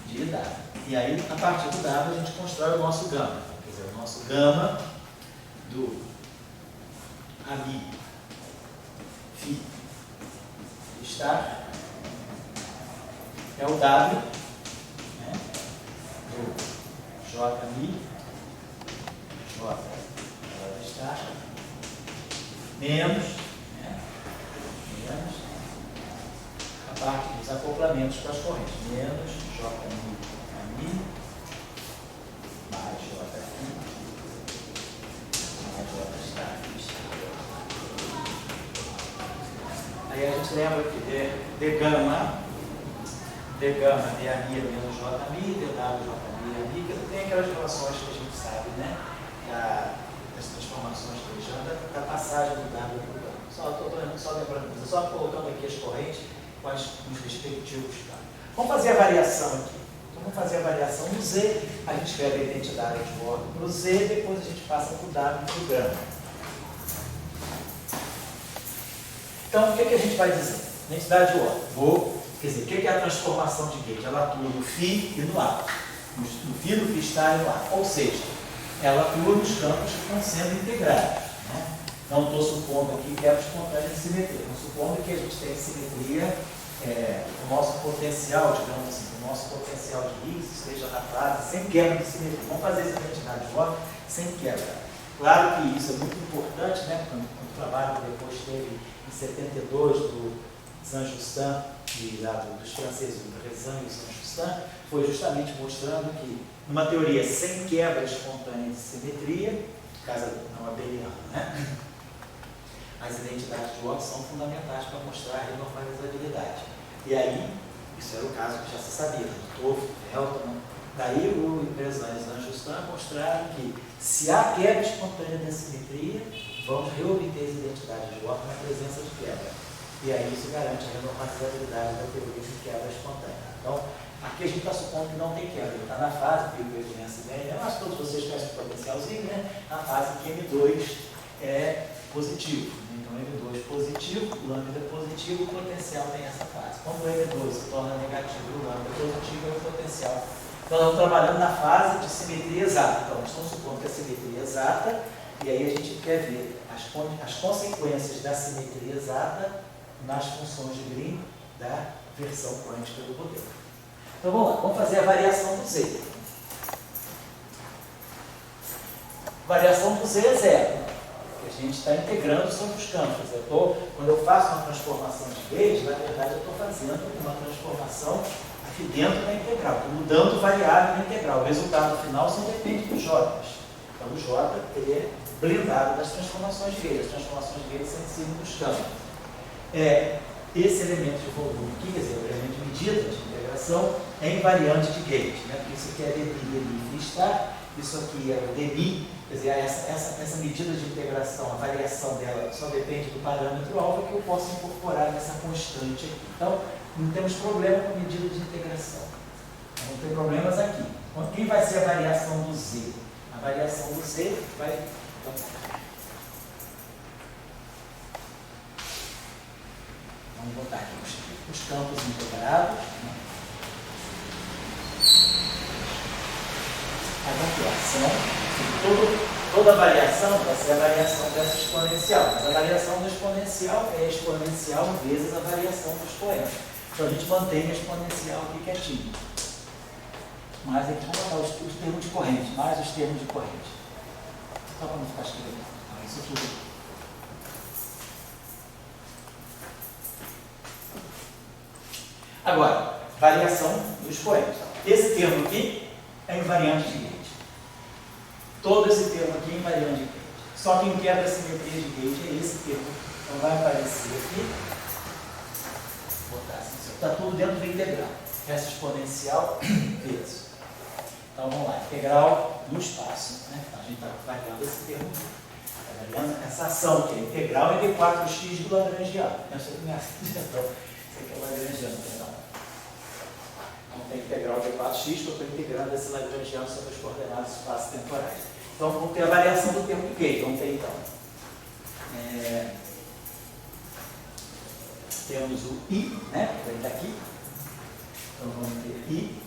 de W. E aí, a partir do W, a gente constrói o nosso gama. Quer dizer, o nosso gama do AMI φ estar é o W, né, do JMI, J estar, menos a parte dos acoplamentos para as correntes, menos JMI mais JFI mais J estar. Aí a gente lembra que de gama de AMI menos JMI, de W JMI AMI, que tem aquelas relações que a gente sabe, né? Das transformações que já da passagem do W para o gama. Só lembrando, só colocando aqui as correntes com os respectivos campos. Vamos fazer a variação aqui. Então, vamos fazer a variação do Z, a gente escreve a identidade de ordem para o Z, depois a gente passa para o W para o gama. Então, o que a gente vai dizer? Identidade de ordem. Quer dizer, o que é a transformação de gauge? Ela atua no φ e no A. No φ, no φ estar e no A. Ou seja, ela atua nos campos que estão sendo integrados. Né? Não estou supondo aqui que é espontânea de simetria. Estou supondo que a gente tem simetria, o nosso potencial, digamos assim, o nosso potencial de Higgs esteja na fase sem quebra de simetria. Vamos fazer essa identidade de ordem sem quebra. Claro que isso é muito importante, né? Quando o trabalho que depois teve em 72 do Saint-Justin, dos franceses, do Rezan e o Saint-Justin, foi justamente mostrando que numa teoria sem quebra espontânea de simetria, caso não abeliana, né? As identidades de ordem são fundamentais para mostrar a renormalizabilidade. E aí, isso era o caso que já se sabia, do Toff, Helton, Daí o empresário Justin mostraram que se há quebra espontânea da simetria, vamos reobter as identidades de ordem na presença de quebra. E aí isso garante a renormatividade da teoria de quebra espontânea. Então, aqui a gente está supondo que não tem quebra, ele está na fase que eu conheço bem, eu acho que todos vocês conhecem o potencialzinho, né? Na fase que M2 é positivo. Então, M2 positivo, lambda positivo, o potencial tem essa fase. Quando o M2 se torna negativo e o lambda positivo, é o potencial. Então, nós estamos trabalhando na fase de simetria exata. Então, nós estamos supondo que a simetria é exata, e aí a gente quer ver as consequências da simetria exata nas funções de Green da versão quântica do modelo. Então, vamos lá, vamos fazer a variação do Z. Variação do Z é zero. A gente está integrando sobre os campos. Quando eu faço uma transformação de Gauge, na verdade eu estou fazendo uma transformação aqui dentro da integral, estou mudando variável na integral. O resultado final só depende dos J. Então o J é blindado das transformações de Gauge. As transformações de Gauge são em cima dos campos. Esse elemento de volume aqui, quer dizer, o elemento de medida de integração, é invariante de Gauge, né? Porque isso aqui é dmi estar, isso aqui é o dmi. Quer dizer, essa medida de integração, a variação dela só depende do parâmetro alfa que eu posso incorporar nessa constante aqui. Então, não temos problema com a medida de integração. Não tem problemas aqui. Então, quem vai ser a variação do Z? A variação do Z vai... Vamos botar aqui os campos integrados. A variação... Toda variação vai ser a variação dessa exponencial, mas a variação do exponencial é exponencial vezes a variação do expoente. Então a gente mantém a exponencial aqui quietinho. Mas aqui vamos botar os termos de corrente, mais os termos de corrente. Só para não ficar escrevendo. Então, isso tudo. Agora, variação do expoente. Esse termo aqui é invariante de Gauge. Todo esse termo aqui é invariante de Gauge. Só quem quebra a simetria de Gauge é esse termo. Então vai aparecer aqui. Vou botar assim, está tudo dentro da integral. Essa exponencial vezes. Então vamos lá, integral no espaço. Né? Então, a gente está variando esse termo aqui. Está variando essa ação que é integral é de 4x do Lagrangiano. Essa aqui é o Lagrangiano, perdão. Então tem integral de 4x que eu estou integrando esse Lagrangiano sobre as coordenadas espaço-temporais. Então vamos ter a variação do termo de Gauge. Vamos ter então. Temos o I, né? Que vem daqui. Então vamos ter I.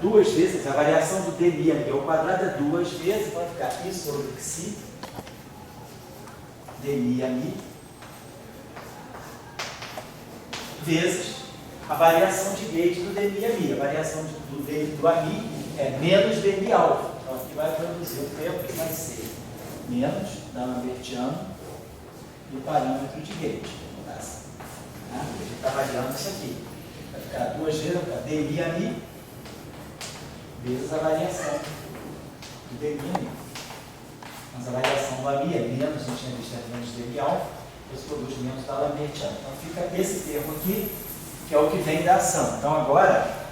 Duas vezes, a variação do dmi ao quadrado é duas vezes, vai ficar I sobre Xi, dmi, vezes a variação de Gauge do dmi. A variação do ami é menos dmi alfa. Então aqui vai produzir o termo que vai ser menos da Lambertiano do parâmetro de Gauge. Assim, né? A gente está variando isso aqui. Vai ficar duas vezes, vai ficar dmi ami vezes a variação do dmi. Mas a variação do ami é menos, a gente tinha visto é menos dmi alfa, isso produz menos da Lambertiano. Então fica esse termo aqui, que é o que vem da ação. Então agora,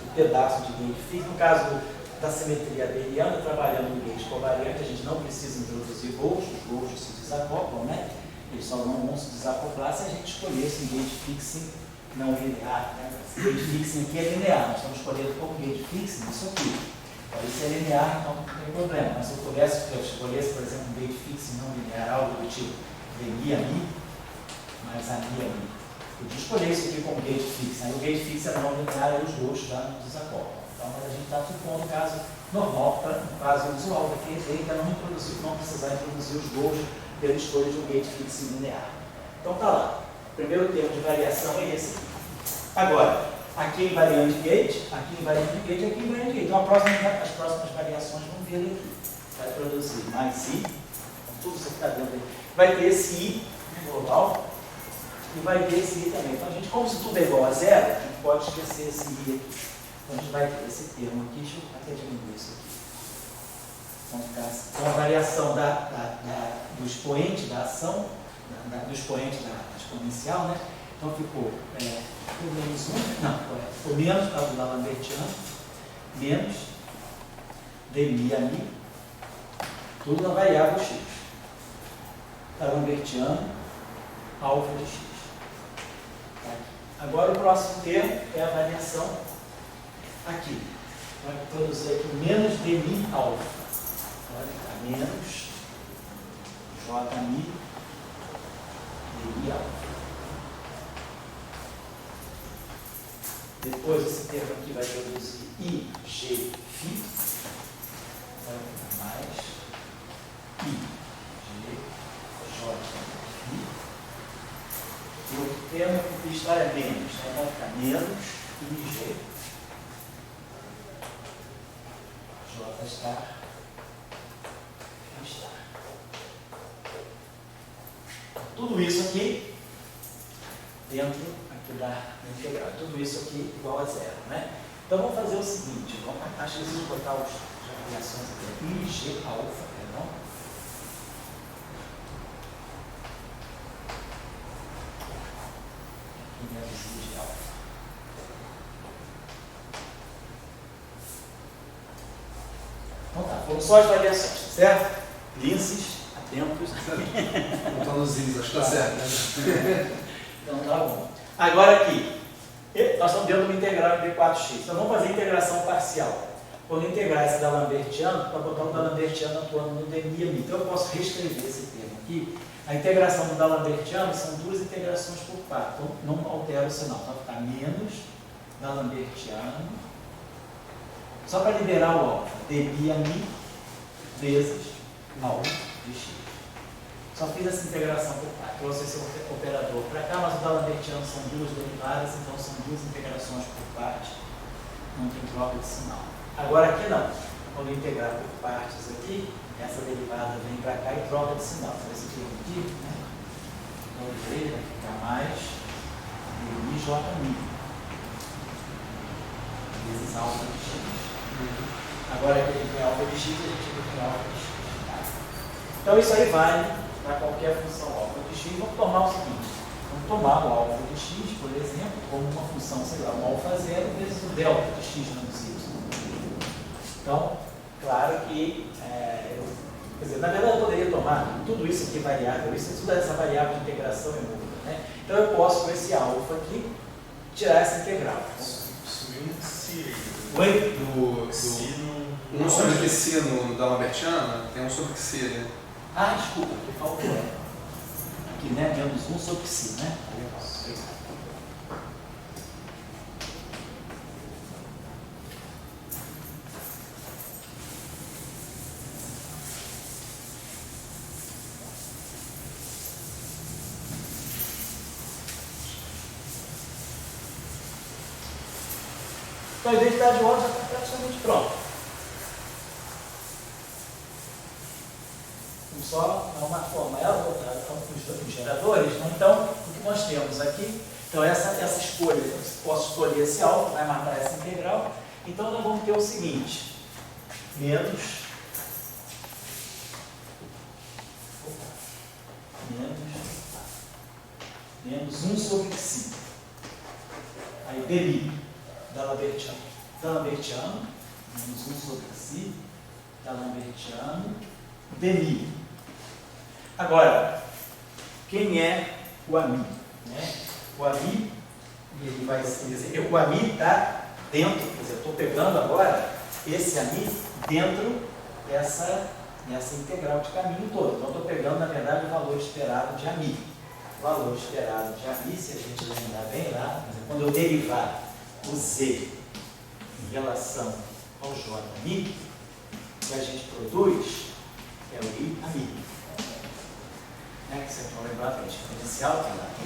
o pedaço de Gauge fixo, no caso da simetria abeliana, trabalhando no Gauge covariante, a gente não precisa introduzir Gauge, os Gauge se desacoplam, né? Eles só não vão se desacoplar se a gente escolhesse um Gauge fixing não linear. Né? Gauge fixing aqui é linear, nós estamos escolhendo como Gauge fixing isso aqui. Pode ser linear, então não tem problema. Mas se eu escolhesse, por exemplo, um Gauge fixing não linear, algo do tipo dmi ami, mais ami ami. Podia escolher isso aqui como Gauge fixing. Aí o Gauge fixing é não linear e os Gauge já não desacoplam. Então, mas a gente está supondo o caso normal, o caso usual daqui, ainda não precisar introduzir os Gauge pela escolha de um Gauge fixing linear. Então tá lá. O primeiro termo de variação é esse aqui. Agora, aqui em invariante de Gauge, aqui em invariante de Gauge, aqui em invariante de Gauge. Então as próximas variações vão vir aqui. Vai produzir mais I, tudo isso que está dentro aí. Vai ter esse I global e vai ter esse I também. Então a gente, como se tudo é igual a zero, a gente pode esquecer esse I aqui. Então a gente vai ter esse termo aqui, deixa eu até diminuir isso aqui. Então a variação do expoente da ação, do expoente da exponencial, né? Então ficou o menos 1, não, o menos está do D'Alembertiano, menos dmi a mi, tudo na variável x. D'Alembertiano, alfa de x. Agora o próximo termo é a variação aqui. Vai produzir aqui menos dmi alfa. Vai ficar menos jmi dmi alfa. Depois esse termo aqui vai produzir ig φ. Vai ficar mais ig j φ. E o termo que está é menos. Vai ficar menos ig j star star. Tudo isso aqui dentro aqui da integral. Tudo isso aqui igual a zero, né? Então vamos fazer o seguinte, acho que preciso botar as variações aqui. ig alfa, perdão. Aqui menos ig alfa. Então tá, foram só as variações, certo? Linces, atentos. Não está nos is, acho que está certo, né? Então tá bom. Agora aqui, nós estamos dentro de uma integral de D4x. Então vamos fazer integração parcial. Quando integrar esse D'Alembertiano, para botar o D'Alembertiano atuando no dmi a mi. Então eu posso reescrever esse termo aqui. A integração do D'Alembertiano são duas integrações por par. Então não altera o sinal. Então vai ficar menos D'Alembertiano. Só para liberar o alfa. Dmi a mi vezes alfa de x. Só fiz essa integração por par. Trouxe esse operador para cá, mas o D'Alembertiano são duas derivadas, então são duas integrações por parte. Não tem troca de sinal. Agora aqui não. Quando eu integrar por partes aqui, essa derivada vem para cá e troca de sinal. Então esse termo aqui, né? Então ele vai ficar mais ij vezes alfa de x. Agora aqui a gente tem alfa de x, a gente tem alfa de x. Tá? Então isso aí vale para qualquer função alfa de x. Vamos tomar o seguinte. Vamos tomar o alfa de x, por exemplo, como uma função, sei lá, um alfa zero vezes o delta de x menos y. Então, claro que, quer dizer, na verdade eu poderia tomar tudo isso aqui variável, tudo essa variável de integração é múltipla, né? Então eu posso, com esse alfa aqui, tirar essa integral. Subiu um si Oi? Um sobre que si no D'Alembertiano, tem um sobre que si, né? Ah, desculpa, que faltou. Aqui, né? Menos 1 sobre si, né? Então a identidade de ordem já está praticamente pronta. Vamos só dar uma forma ela voltada para os geradores. Né? Então, o que nós temos aqui, então essa escolha, eu posso escolher esse alfa, vai matar essa integral. Então nós vamos ter o seguinte, menos 1 sobre si. Aí dmi. D'Alembertiano, menos 1 sobre si, D'Alembertiano, dmi. Agora, quem é o ami? Né? O ami, ele vai dizer, o ami está dentro, quer dizer, eu estou pegando agora esse ami dentro dessa integral de caminho todo. Então, eu estou pegando, na verdade, o valor esperado de ami. O valor esperado de ami, se a gente lembrar bem lá, quando eu derivar o z em relação ao jmi, o que a gente produz é o i a mi. Né? Que vocês vão lembrar da exponencial, que é lá i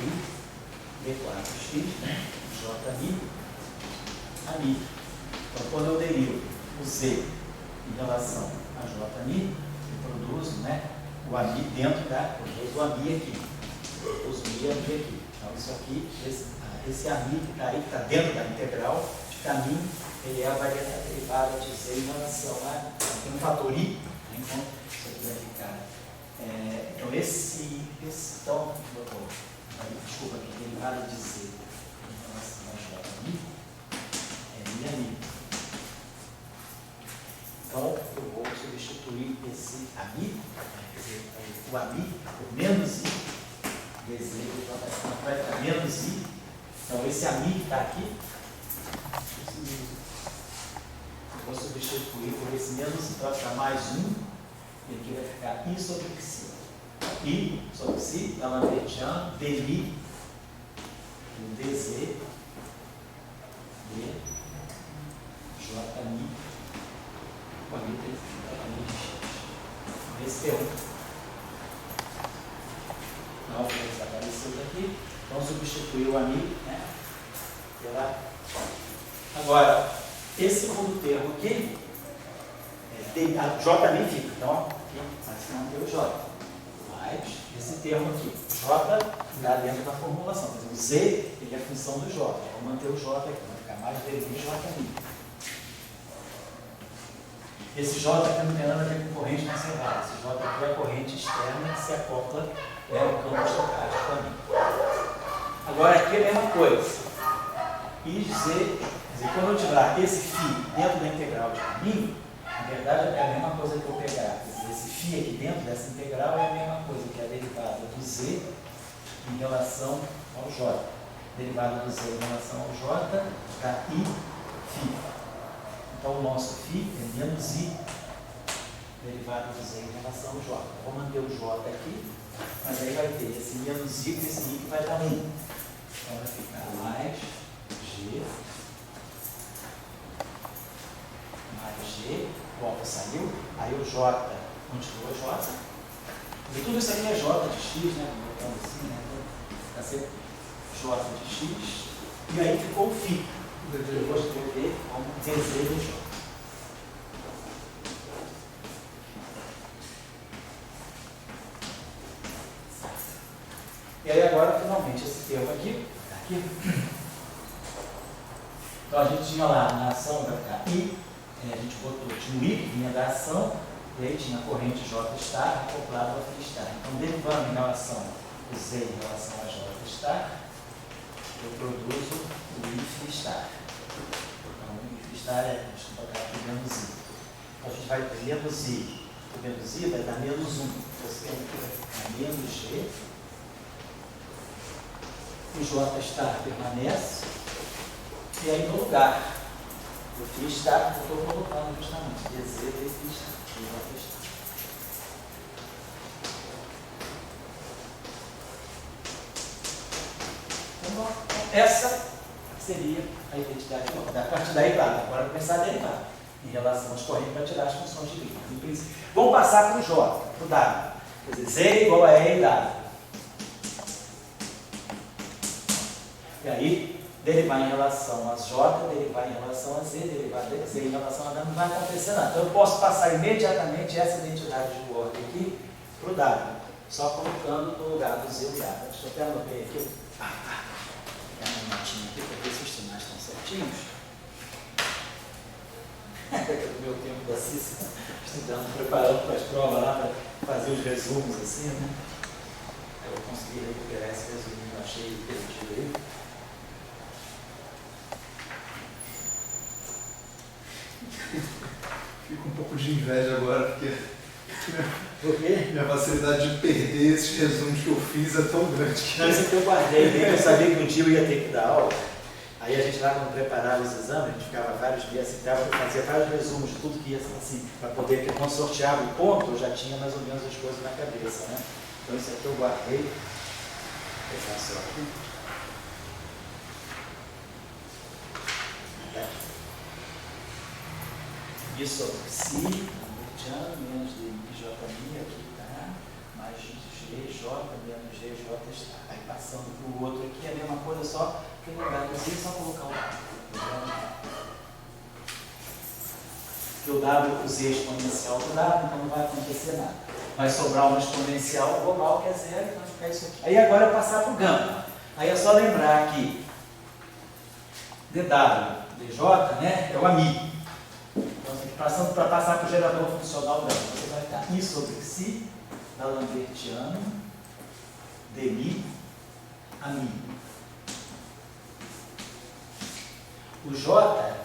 d4x, né? jmi a mi. Então, quando eu derivo o z em relação a jmi, eu produzo, né, o ami dentro da, produzo o ami aqui. Produzo o i aqui. Então, isso aqui, esse ami que está aí, que está dentro da integral de caminho, ele é a variedade derivada de z em relação a, tem um fator i, né? Então isso aqui vai ficar, então então, desculpa aqui, derivada de Z em relação a J mi é mi ami. Então, eu vou substituir esse ami, quer dizer, o ami, por menos I, dz de J, então vai ficar menos I. Então, esse ami que está aqui, eu vou substituir por esse menos I, vai ficar mais 1, e aqui vai ficar I sobre Xi. I sobre Xi, da Lambertiano, dmi, dz, de J mi, com a mi de X. Esse P1. Não, desapareceu daqui. Vamos substituir o ami, né, pela... Agora, esse segundo termo aqui, a J mi fica, então, aqui, mas não tem o J. Mas, esse termo aqui, J, está dentro da formulação. Por exemplo, o Z, ele é a função do J. Vamos manter o J aqui, vai ficar mais dv J mi. Esse J aqui não tem nada a ver com corrente conservada. Esse J aqui é a corrente externa que se acopla ao campo estocástico também. Agora aqui é a mesma coisa. I, Z, quer dizer, quando eu tirar esse φ dentro da integral de caminho, na verdade é a mesma coisa que eu pegar. Quer dizer, esse φ aqui dentro dessa integral é a mesma coisa que a derivada do Z em relação ao J. Derivada do Z em relação ao J dá I, φ. Então, o nosso φ é menos I, derivada do Z em relação ao J. Vou manter o J aqui, mas aí vai ter esse menos I com esse I que vai dar 1. Então, vai ficar mais G, o alfa saiu, aí o J continua J. E tudo isso aqui é J de X, né? Colocando assim, né? Vai ser J de X, e aí ficou o φ. Eu vou escrever como dz de J. E aí agora, finalmente, esse termo aqui. Então a gente tinha lá na ação vai ficar I, a gente botou, tinha o I que vinha da ação, e aí tinha a corrente J star acoplada ao φ star. Então, derivando em relação o Z em relação a J star, eu produzo o I φ star. Então, o I φ star é, deixa eu botar aqui menos I. Então, a gente vai ter menos I. O menos I vai dar menos 1. Você tem aqui vai ficar menos G. O J star permanece. E aí, no lugar do φ star, eu estou colocando justamente dz de φ star. Então, essa seria a identidade. A partir daí, claro, agora começar a derivar em relação às correntes para tirar as funções de linha. Vamos passar para o J, para o W. Quer dizer, Z igual a E e W. E aí, derivar em relação a J, derivar em relação a Z, derivar de Z em relação a W, não vai acontecer nada. Então eu posso passar imediatamente essa identidade de ordem aqui para o W, só colocando no lugar do Z o W. Deixa eu até anotei aqui. Pegar uma notinha aqui para ver se os sinais estão certinhos. No meu tempo da Cícera, estudando, preparando para as provas lá, para fazer os resumos assim, né? Eu consegui recuperar esse resuminho, achei perdido aí. Fico um pouco de inveja agora, porque Por quê? minha facilidade de perder esses resumos que eu fiz é tão grande que... Não, isso que eu guardei, né? Eu sabia que um dia eu ia ter que dar aula. Aí a gente lá, quando preparava os exames, a gente ficava vários dias assim, fazia vários resumos de tudo que ia assim, para poder, porque quando sorteava o ponto, eu já tinha mais ou menos as coisas na cabeça, né? Então isso aqui eu guardei. Vou pegar só aqui. Isso sobre Xi, Hamiltoniano, menos dj mi, aqui tá, mais gj, menos gj está. Aí passando para o outro aqui, a mesma coisa, só que no lugar do Z é só colocar o W. Porque o W, o Z exponencial do W, então não vai acontecer nada. Vai sobrar uma exponencial global que é zero, então vai ficar isso aqui. Aí agora é passar para o gama. Aí é só lembrar que dW, dj, né, é o ami. Então, para passar para o gerador funcional dela, você vai ficar I sobre Xi, da Lambertiano, dmi, mi. O J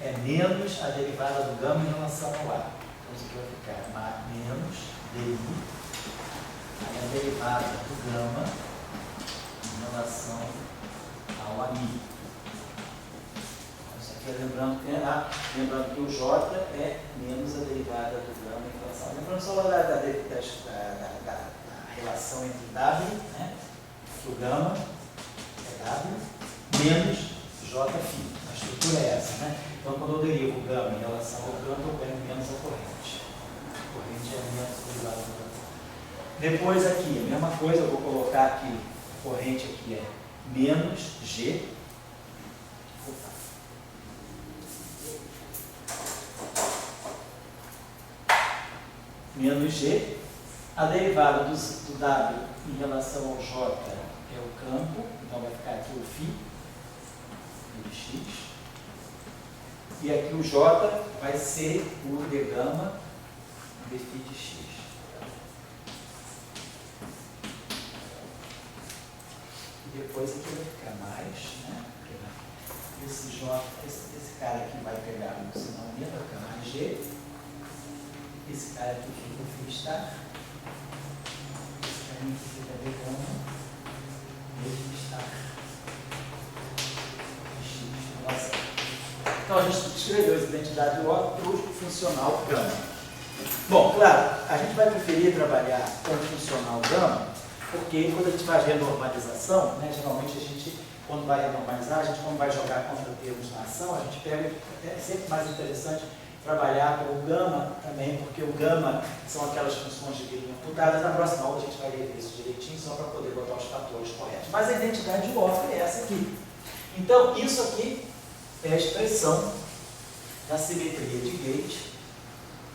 é menos a derivada do gama em relação ao A. Então isso aqui vai ficar menos di, aí a derivada do gama em relação ao ami. Isso aqui é lembrando que o J é menos a derivada do gama em relação. Lembrando só da relação entre W, né? Que o gama é W menos Jφ. A estrutura é essa, né? Então, quando eu derivo o gama em relação ao campo, eu ganho menos a corrente. A corrente é menos derivada do gama. Depois aqui, a mesma coisa, eu vou colocar aqui, a corrente aqui é menos G. Menos G. A derivada do W em relação ao J é o campo, então vai ficar aqui o φ de x. E aqui o J vai ser o d gama dφ de x. E depois aqui vai ficar mais, né? Esse J, esse cara aqui vai pegar o sinal mesmo, vai ficar mais G. Esse cara aqui fica o φ estar. Esse cara aqui fica d gama dφ estar. Então a gente escreveu essa identidade O para o funcional gama. Bom, claro, a gente vai preferir trabalhar com o funcional gama, porque quando a gente faz renormalização, né, geralmente a gente, quando vai renormalizar, a gente quando vai jogar contra termos na ação, a gente pega, é sempre mais interessante trabalhar com o gama também, porque o gama são aquelas funções de linha computadas. Na próxima aula a gente vai rever isso direitinho, só para poder botar os fatores corretos. Mas a identidade O é essa aqui. Então, isso aqui é a expressão da simetria de gauge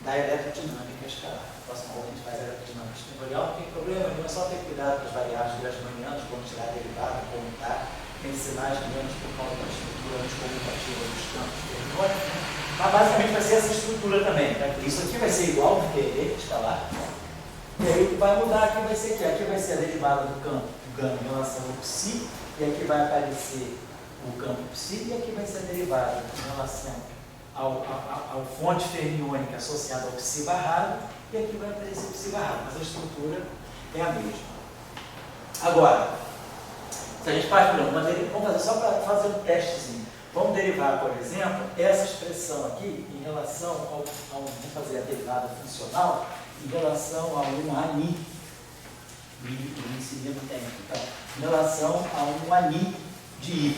da eletrodinâmica escalar. Na próxima aula a gente faz a eletrodinâmica escalar, não tem problema, é só ter cuidado com as variáveis grasmanianas, como tirar a derivada, comutar, tem sinais menos por causa da estrutura anticomutativa dos campos termônicos, né? Mas basicamente vai ser essa estrutura também, tá? Isso aqui vai ser igual no QE escalar, e aí o que vai mudar aqui vai ser aqui vai ser a derivada do campo gama em relação ao psi, e aqui vai aparecer o campo psi, e aqui vai ser a derivada em relação ao fonte fermiônica associada ao psi barrado, e aqui vai aparecer o psi barrado, mas a estrutura é a mesma. Agora, se a gente faz, por exemplo, vamos fazer só para fazer um testezinho. Vamos derivar, por exemplo, essa expressão aqui em relação vamos fazer a derivada funcional em relação a um ani. O incidente tem, então, em relação a um ani de y.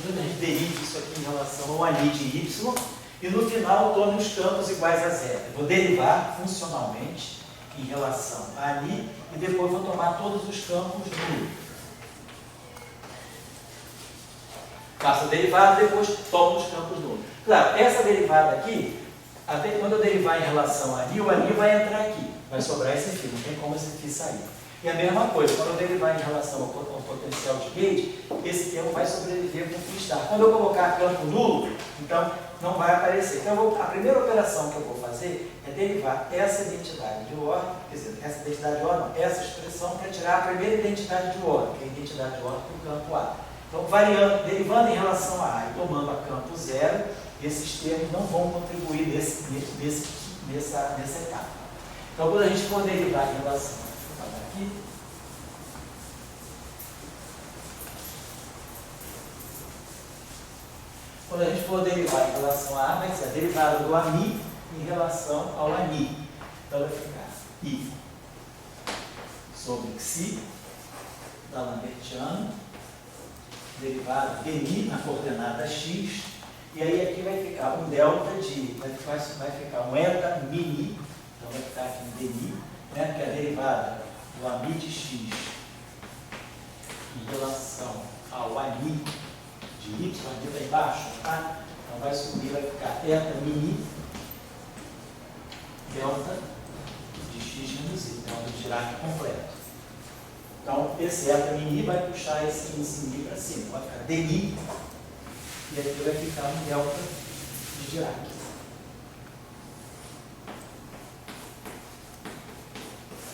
A gente deriva isso aqui em relação ao ani de y e no final torna os campos iguais a zero. Eu vou derivar funcionalmente em relação a ani e depois vou tomar todos os campos nulos. Faço a derivada e depois tomo os campos nulos. Claro, essa derivada aqui, até quando eu derivar em relação a ani, o ani vai entrar aqui. Vai sobrar esse φ, não tem como esse φ sair. E a mesma coisa, quando eu derivar em relação ao potencial de gauge, esse termo vai sobreviver com o φ estar. Quando eu colocar campo nulo, então não vai aparecer. Então a primeira operação que eu vou fazer é derivar essa identidade de ordem, quer dizer, essa identidade de ordem, essa expressão para tirar a primeira identidade de ordem, que é a identidade de ordem do campo A. Então, derivando em relação a A e tomando a campo zero, esses termos não vão contribuir nessa etapa. Então, quando a gente for derivar em relação aqui, quando a gente for derivar em relação a A, vai ser a derivada do ami em relação ao ani. Então, vai ficar I sobre xi da Lambertiana, derivada dmi na coordenada x, e aí aqui vai ficar um delta de, vai ficar um eta mini, então vai ficar aqui um dmi, né, que é a derivada do ami de x em relação ao ani de y, aqui está embaixo, tá? Então vai subir, vai ficar eta mini delta de x menos y, então do Dirac completo. Então, esse eta mini vai puxar esse mini para cima, vai ficar dmi, e aqui vai ficar um delta de Dirac.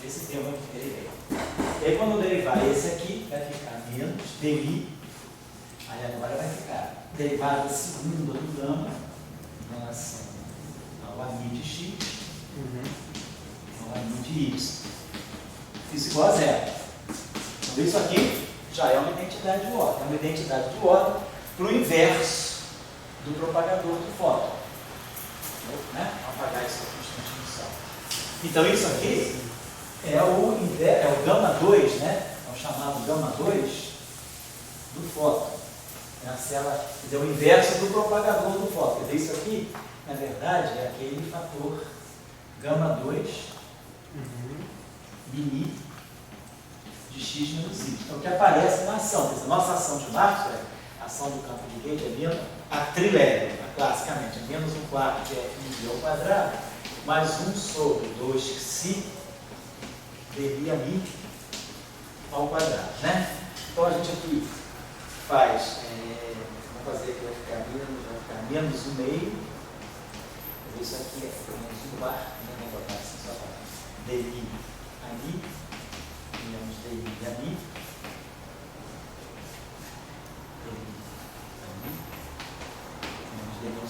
Esse termo eu derivei. E aí, quando eu derivar esse aqui, vai ficar menos dmi, aí agora vai ficar derivada segunda do gama em relação ao ami de x, ao ami de y. Isso igual a zero. Então isso aqui já é uma identidade de ordem. É uma identidade de ordem para o inverso do propagador do fóton. Né? Vamos apagar isso aqui um instantinho só. Então isso aqui é o gama 2, né? É o chamado gama 2 do fóton. É a célula, quer dizer, o inverso do propagador do fóton. Quer dizer, isso aqui, na verdade, é aquele fator gama 2 μ de x menos y. Então, o que aparece na ação. Quer dizer, nossa ação de Maxwell, a ação do campo de Gauge é menos, a trilégua, classicamente, é menos 1/4 de f ao quadrado, mais 1 sobre 2xi dmi ao quadrado. Né? Então, a gente aqui faz, vamos fazer que vai ficar menos 1/2, isso aqui é menos 1/4, né? Vou botar assim só para dmi ali, menos dmi ali,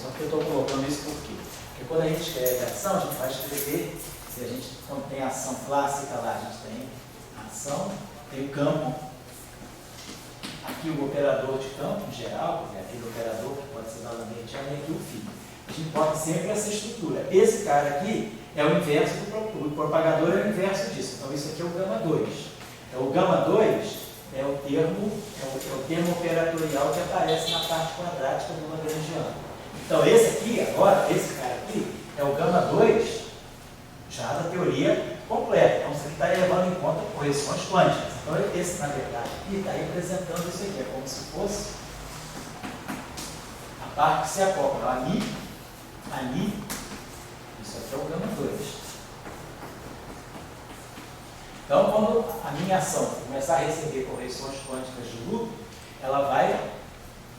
só que eu estou colocando isso por quê? Porque quando a gente escreve a ação, a gente vai escrever, se a gente, quando tem a ação clássica lá, a gente tem a ação, tem o campo, aqui o operador de campo em geral, aquele operador que pode ser D'Alembert-Young, e aqui o φ. A gente bota sempre essa estrutura. Esse cara aqui é o inverso do propagador, é o inverso disso. Então isso aqui é o gama 2. Então, o gama 2 é o termo operatorial que aparece na parte quadrática do lagrangiano. Então esse aqui, agora, esse cara aqui, é o gama 2 já da teoria completa. Então você está levando em conta correções quânticas. Então esse, na verdade, aqui está representando isso aqui. É como se fosse a parte que se acopla. Ali, isso aqui é o gama 2. Então, quando a minha ação começar a receber correções quânticas de loop, ela vai,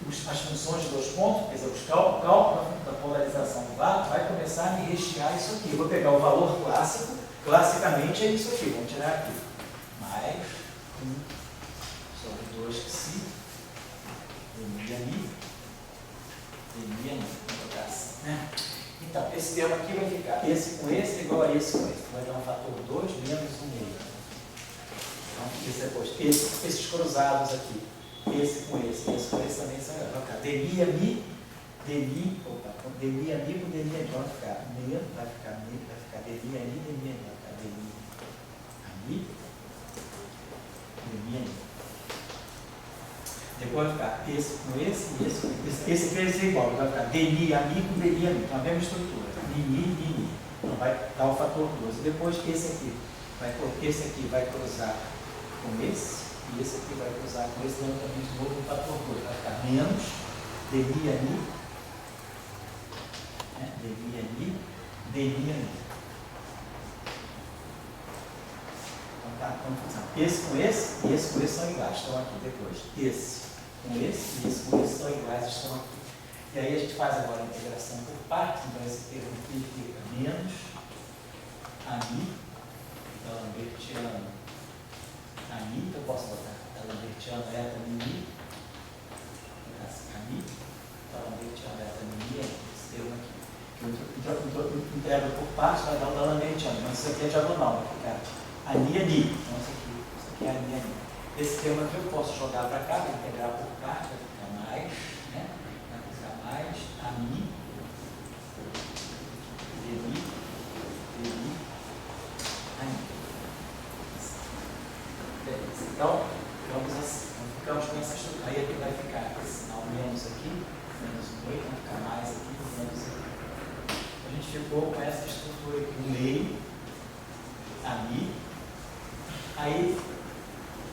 as funções de 2 pontos, quer dizer, o cálculo da polarização do vácuo, vai começar a me rechear isso aqui. Eu vou pegar o valor clássico, classicamente é isso aqui, vamos tirar aqui. Mais 1 sobre 2xi, dmi ali, vou botar assim, né? Então, esse termo aqui vai ficar esse com esse igual a esse com esse. Vai dar um fator 2 menos 1/2. Então, depois, esses cruzados aqui, esse com esse também vai ficar dmi ami, dmi com dmi ami, vai ficar dmi ami, vai ficar dmi ami, dmi ami. Depois vai ficar esse com esse e esse com esse. Esse aqui vai ser igual, vai ficar dmi ami com dmi ami, então a mesma estrutura, mi. Então vai dar o fator 2. Depois esse aqui vai cruzar com esse, e esse aqui vai cruzar com esse, dando também de novo o fator 2. Vai ficar menos dmi ami, dmi ami. Então tá, confusão. Esse com esse e esse com esse são iguais, estão aqui depois. Esse com esse e esse com esse são iguais, estão aqui. E aí a gente faz agora a integração por partes, então esse termo aqui fica menos ami, D'Alembert-Young, ami, eu posso botar D'Alembert-Young eta mimi, ami, D'Alembert-Young eta mimi, esse termo aqui. Eu integro por partes, vai dar o D'Alembert-Young, mas isso aqui é diagonal, vai ficar ani. Então isso aqui é ani. Esse termo aqui eu posso jogar para cá, para integrar por partes, vai ficar mais, né? Vai ficar mais ami, dmi, ami. Beleza. Então, ficamos com essa estrutura. Aí aqui vai ficar esse sinal menos aqui, menos 8, vai ficar mais aqui, menos aqui. A gente ficou com essa estrutura aqui, no meio, ami. Aí,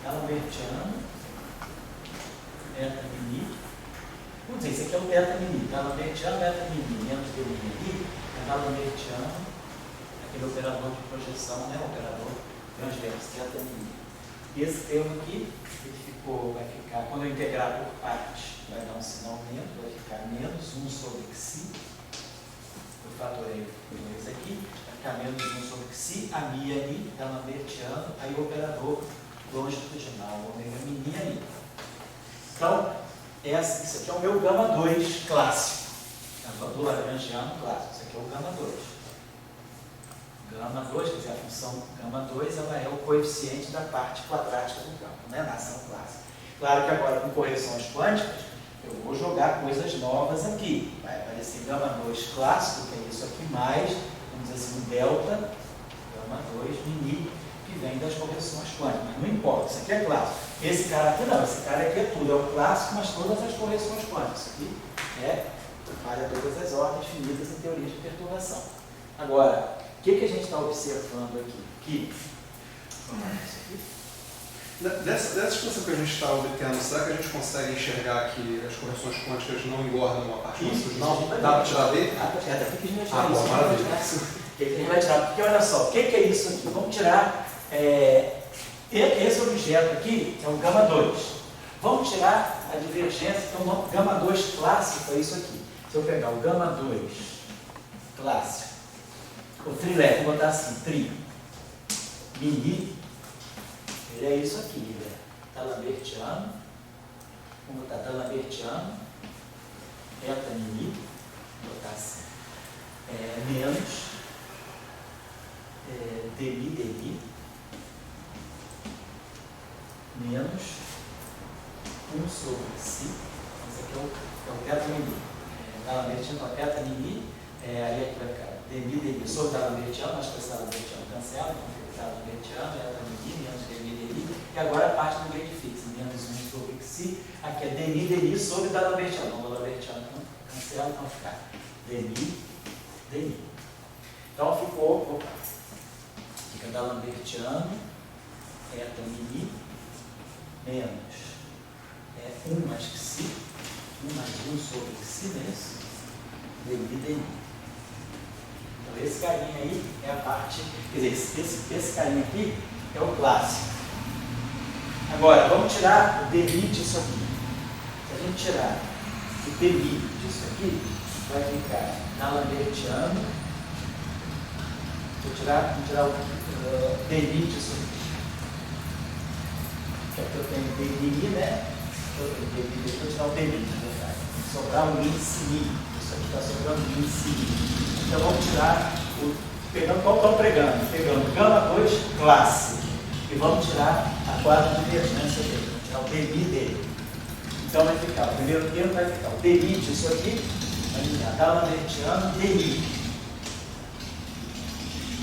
D'Alembert-Young, eta mimi. Vamos dizer, esse aqui é o eta mimi. D'Alembert-Young, eta mimi, menos dmi ali, é D'Alembert-Young, aquele operador de projeção, né? Operador transverso, eta mimi. E esse termo aqui, vai ficar, quando eu integrar por partes, vai dar um sinal menos, vai ficar menos 1 sobre xi. Eu fatorei 2 aqui, vai ficar menos 1 sobre xi, ami, D'Alembert-Young, aí o operador longitudinal, ômega mini ali. Então, isso aqui é o meu gama 2 clássico. Do lagrangiano clássico. Isso aqui é o gama 2. Gama 2, quer dizer, a função gama 2, ela é o coeficiente da parte quadrática do campo, né, na ação clássica. Claro que agora, com correções quânticas, eu vou jogar coisas novas aqui. Vai aparecer gama 2 clássico, que é isso aqui, mais, vamos dizer assim, um delta, gama 2 mini, que vem das correções quânticas. Mas não importa, isso aqui é clássico. Esse cara aqui não, esse cara aqui é tudo, é o clássico, mas todas as correções quânticas. Isso aqui vale todas as ordens finitas em teoria de perturbação. Agora, o que a gente está observando aqui? Dessa expressão que a gente está obtendo, será que a gente consegue enxergar que as correções quânticas não engordam uma parte do Não, dá para tirar dele? Daqui que a gente vai tirar isso. Maravilha. O que a gente vai tirar? Porque olha só, o que é isso aqui? Vamos tirar esse objeto aqui, que é o gama 2. Vamos tirar a divergência, então o gama 2 clássico é isso aqui. Se eu pegar o gama 2 clássico, o trilé, vou botar assim, mini, ele é isso aqui, ele é D'Alembertiano, vamos botar D'Alembertiano, eta mini, vou botar assim, menos demi, menos 1 sobre si, esse aqui é o eta mini, D'Alembertiano com a eta mini, aí aqui vai ficar demi sobre D'Alembertiano, acho que esse D'Alembertiano cancela, então D'Alembertiano, eta mini, menos demi, e agora a parte do grade fixo, menos 1 sobre si, aqui é demi sobre D'Alembertiano, o D'Alembertiano cancela, então ficar demi. Então ficou, fica D'Alembertiano, eta mini, menos 1 mais que si, 1 mais 1 sobre si, não é isso? Demi. Então esse carinha aí é a parte, quer dizer, esse carinha aqui é o clássico. Agora, vamos tirar o demi disso aqui. Se a gente tirar o demi disso aqui, vai ficar D'Alembertiano. Vamos tirar o demi disso aqui. Que aqui eu tenho demi, né? Deixa eu tirar o demi, na verdade. Sobrar um índice. Isso aqui está sobrando um índice. Então vamos tirar pegando qual estão pregando? Pegando gama 2 clássico. E vamos tirar a quadra divergência dele. Vamos tirar o demi dele. Então vai ficar, o primeiro termo vai ficar o demi disso aqui, vai ficar D'Alembertiano demi.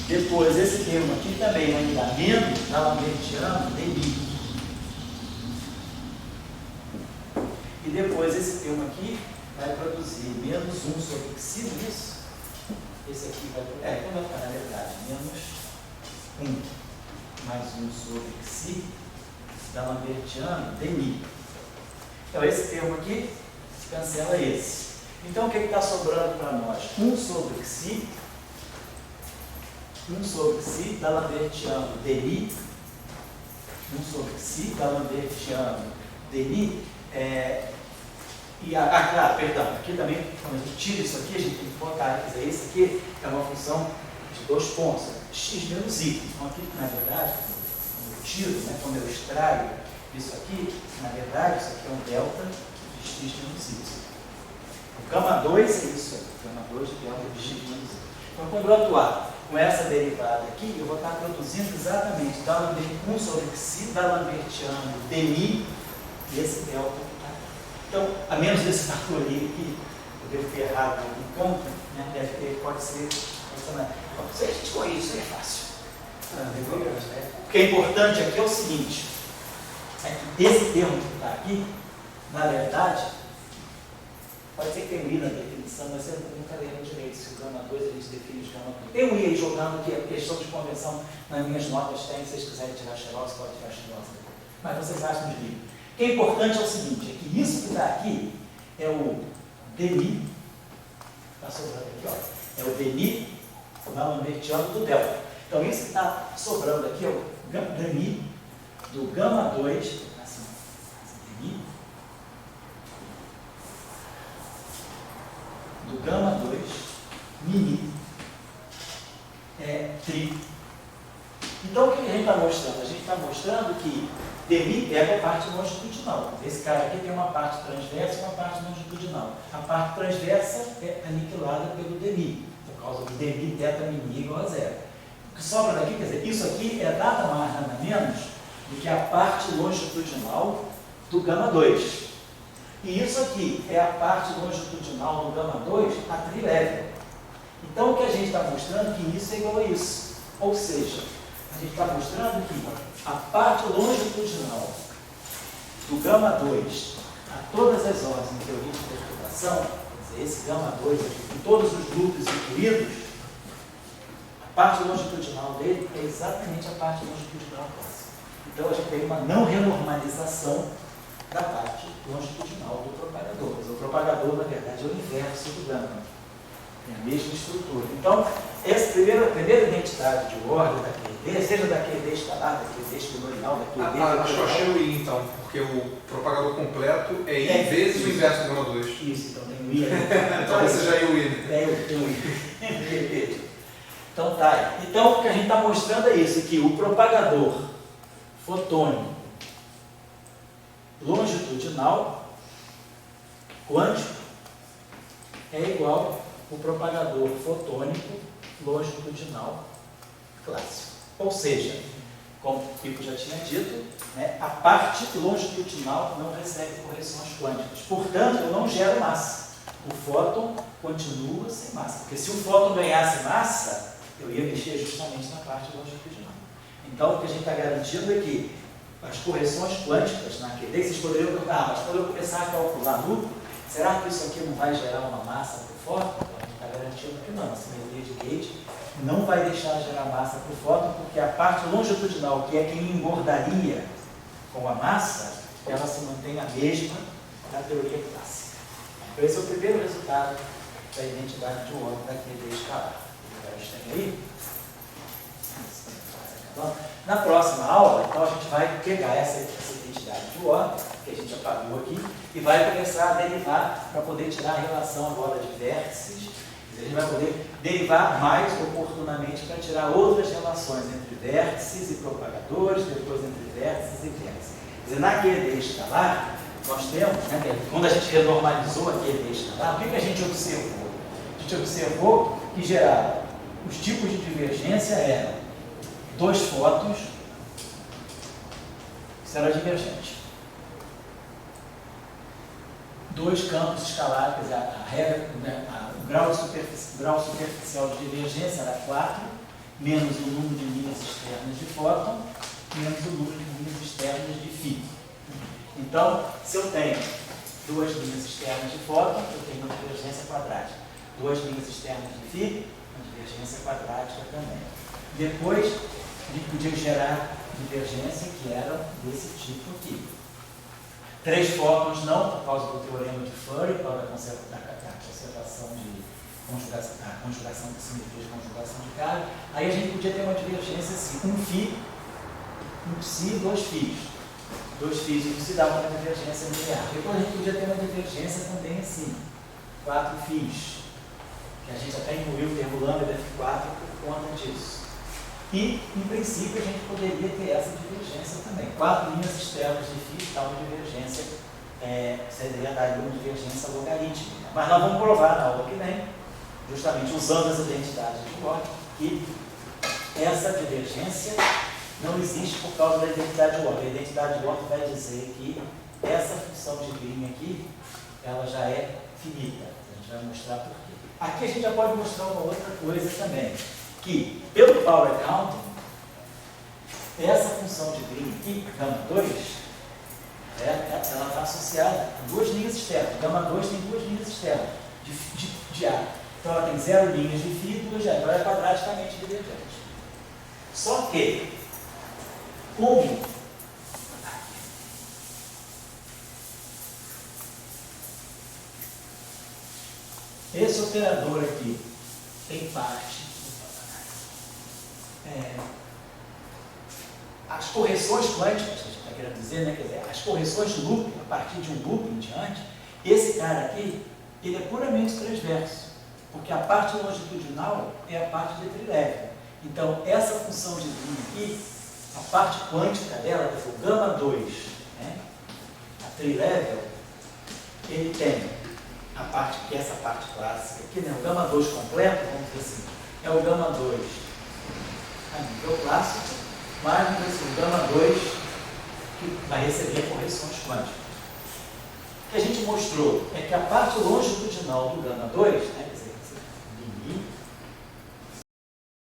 Depois esse termo aqui também vai me dar menos D'Alembertiano demi. E depois esse termo aqui vai produzir menos 1 sobre si, isso. Esse aqui vai ficar, na verdade, menos 1 mais 1 sobre si, D'Alembertiano demi. Então esse termo aqui cancela esse. Então o que está sobrando para nós? 1 sobre si, D'Alembertiano demi, 1 sobre si, D'Alembertiano demi. Claro, perdão, aqui também, quando a gente tira isso aqui, a gente tem que botar, quer dizer, esse aqui é uma função de 2 pontos, x menos y. Então aqui, na verdade, quando eu tiro, né, quando eu extraio isso aqui, na verdade, isso aqui é um delta de x menos y. O gama 2 é isso aí, o gama 2 de delta de x menos y. Então, quando eu atuar com essa derivada aqui, eu vou estar produzindo exatamente 1 sobre si, D'Alembertiano demi, e esse delta que está aqui. Então, a menos desse fator aí que eu devo ter errado no campo, né, pode ser. Se a gente corrige, isso é fácil. O que é importante aqui é o seguinte: é que esse termo que está aqui, na verdade, pode ser que tenha ido na definição, mas eu nunca lembro direito se o gama 2 a gente define os gama 2. Eu ia jogando aqui a questão de convenção nas minhas notas, tem, se vocês quiserem tirar xerox, pode tirar xerox. Mas vocês acham de livro. O que é importante é o seguinte: é que isso que está aqui é o demi, está sobrando aqui, ó, é o demi D'Alembertiano do delta. Então isso que está sobrando aqui é o demi do gama 2, assim, demi do gama 2 mini tri. Então o que a gente está mostrando? A gente está mostrando que dmi pega a parte longitudinal. Esse cara aqui tem uma parte transversa e uma parte longitudinal. A parte transversa é aniquilada pelo dmi, por causa do dmi θ mini igual a zero. O que sobra daqui, quer dizer, isso aqui é nada mais, nada menos do que a parte longitudinal do gama 2. E isso aqui é a parte longitudinal do gama 2 a trilevel. Então, o que a gente está mostrando é que isso é igual a isso. Ou seja, a gente está mostrando que a parte longitudinal do gama 2 a todas as ordens em teoria de perturbação, quer dizer, esse gama 2 aqui, com todos os grupos incluídos, a parte longitudinal dele é exatamente a parte longitudinal clássica. Então, a gente tem uma não renormalização da parte longitudinal do propagador. Mas o propagador, na verdade, é o inverso do gama. Tem a mesma estrutura. Então, essa primeira identidade de ordem da QED, seja da QED escalar, da QED espinorial, da QED... Acho que eu achei o I, então, porque o propagador completo é I vezes o inverso do gama 2. Isso, então tem o I aí. Então, esse já é o I. Tem o I. Então, tá. Então, o que a gente está mostrando é isso, que o propagador fotônico longitudinal quântico é igual ao propagador fotônico longitudinal clássico. Ou seja, como o Pico já tinha dito, né, a parte longitudinal não recebe correções quânticas. Portanto, eu não gero massa. O fóton continua sem massa. Porque se o fóton ganhasse massa, eu ia mexer justamente na parte longitudinal. Então, o que a gente está garantindo é que as correções quânticas na QED, vocês poderiam perguntar, mas quando eu começar a calcular núcleo, será que isso aqui não vai gerar uma massa para o fóton? A gente está garantindo que não. A simetria de Gauge não vai deixar de gerar massa para o fóton, porque a parte longitudinal, que é quem engordaria com a massa, ela se mantém a mesma na teoria clássica. Então, esse é o primeiro resultado da identidade de ordem da QED escalar. Tem aí? Na próxima aula, então, a gente vai pegar essa identidade de ordem, que a gente apagou aqui, e vai começar a derivar para poder tirar a relação agora de vértices. A gente vai poder derivar mais oportunamente para tirar outras relações entre vértices e propagadores, depois entre vértices e vértices. Quer dizer, na QED escalar, nós temos, né, quando a gente renormalizou a QED escalar, o que a gente observou? A gente observou que gerava os tipos de divergência eram dois fótons, isso era divergente. Dois campos escalares, quer dizer, a regra, né, o grau superficial de divergência era 4, menos o número de linhas externas de fóton, menos o número de linhas externas de φ. Então, se eu tenho duas linhas externas de fóton, eu tenho uma divergência quadrática. Duas linhas externas de φ, uma divergência quadrática também. Depois, a gente podia gerar divergência que era desse tipo aqui. Três fótons não, por causa do teorema de Furry, por causa da conservação de conjugação, a conjugação de simetria de conjugação de carga. Aí a gente podia ter uma divergência assim, um φ, um psi e dois φs. Dois φs e um psi dava uma divergência linear. Depois a gente podia ter uma divergência também assim, 4 φs, que a gente até incluiu o termo lambda F4 por conta disso. E, em princípio, a gente poderia ter essa divergência também. 4 linhas externas de φ, tal divergência, seria daria uma divergência logarítmica. Mas nós vamos provar na aula que vem, justamente usando as identidades de ordem, que essa divergência não existe por causa da identidade de ordem. A identidade de ordem vai dizer que essa função de Green aqui, ela já é finita. A gente vai mostrar por quê. Aqui a gente já pode mostrar uma outra coisa também, que pelo power counting, essa função de Green aqui, gama 2, ela está associada a duas linhas externas. Gama 2 tem duas linhas externas de A. Então ela tem 0 linhas de φ e 2 de A. Então ela é quadraticamente divergente. Só que, como esse operador aqui tem parte, as correções quânticas, que a gente está querendo dizer, né? Quer dizer, as correções de loop, a partir de um loop em diante, esse cara aqui, ele é puramente transverso, porque a parte longitudinal é a parte de trilevel. Então, essa função de Green aqui, a parte quântica dela, quer dizer, o gama 2, né? A tri-level, ele tem a parte, que é essa parte clássica aqui, né? O gama 2 completo, vamos dizer assim, é o gama 2 a nível clássico, mais o gama 2 que vai receber correções quânticas. O que a gente mostrou é que a parte longitudinal do gama 2, né,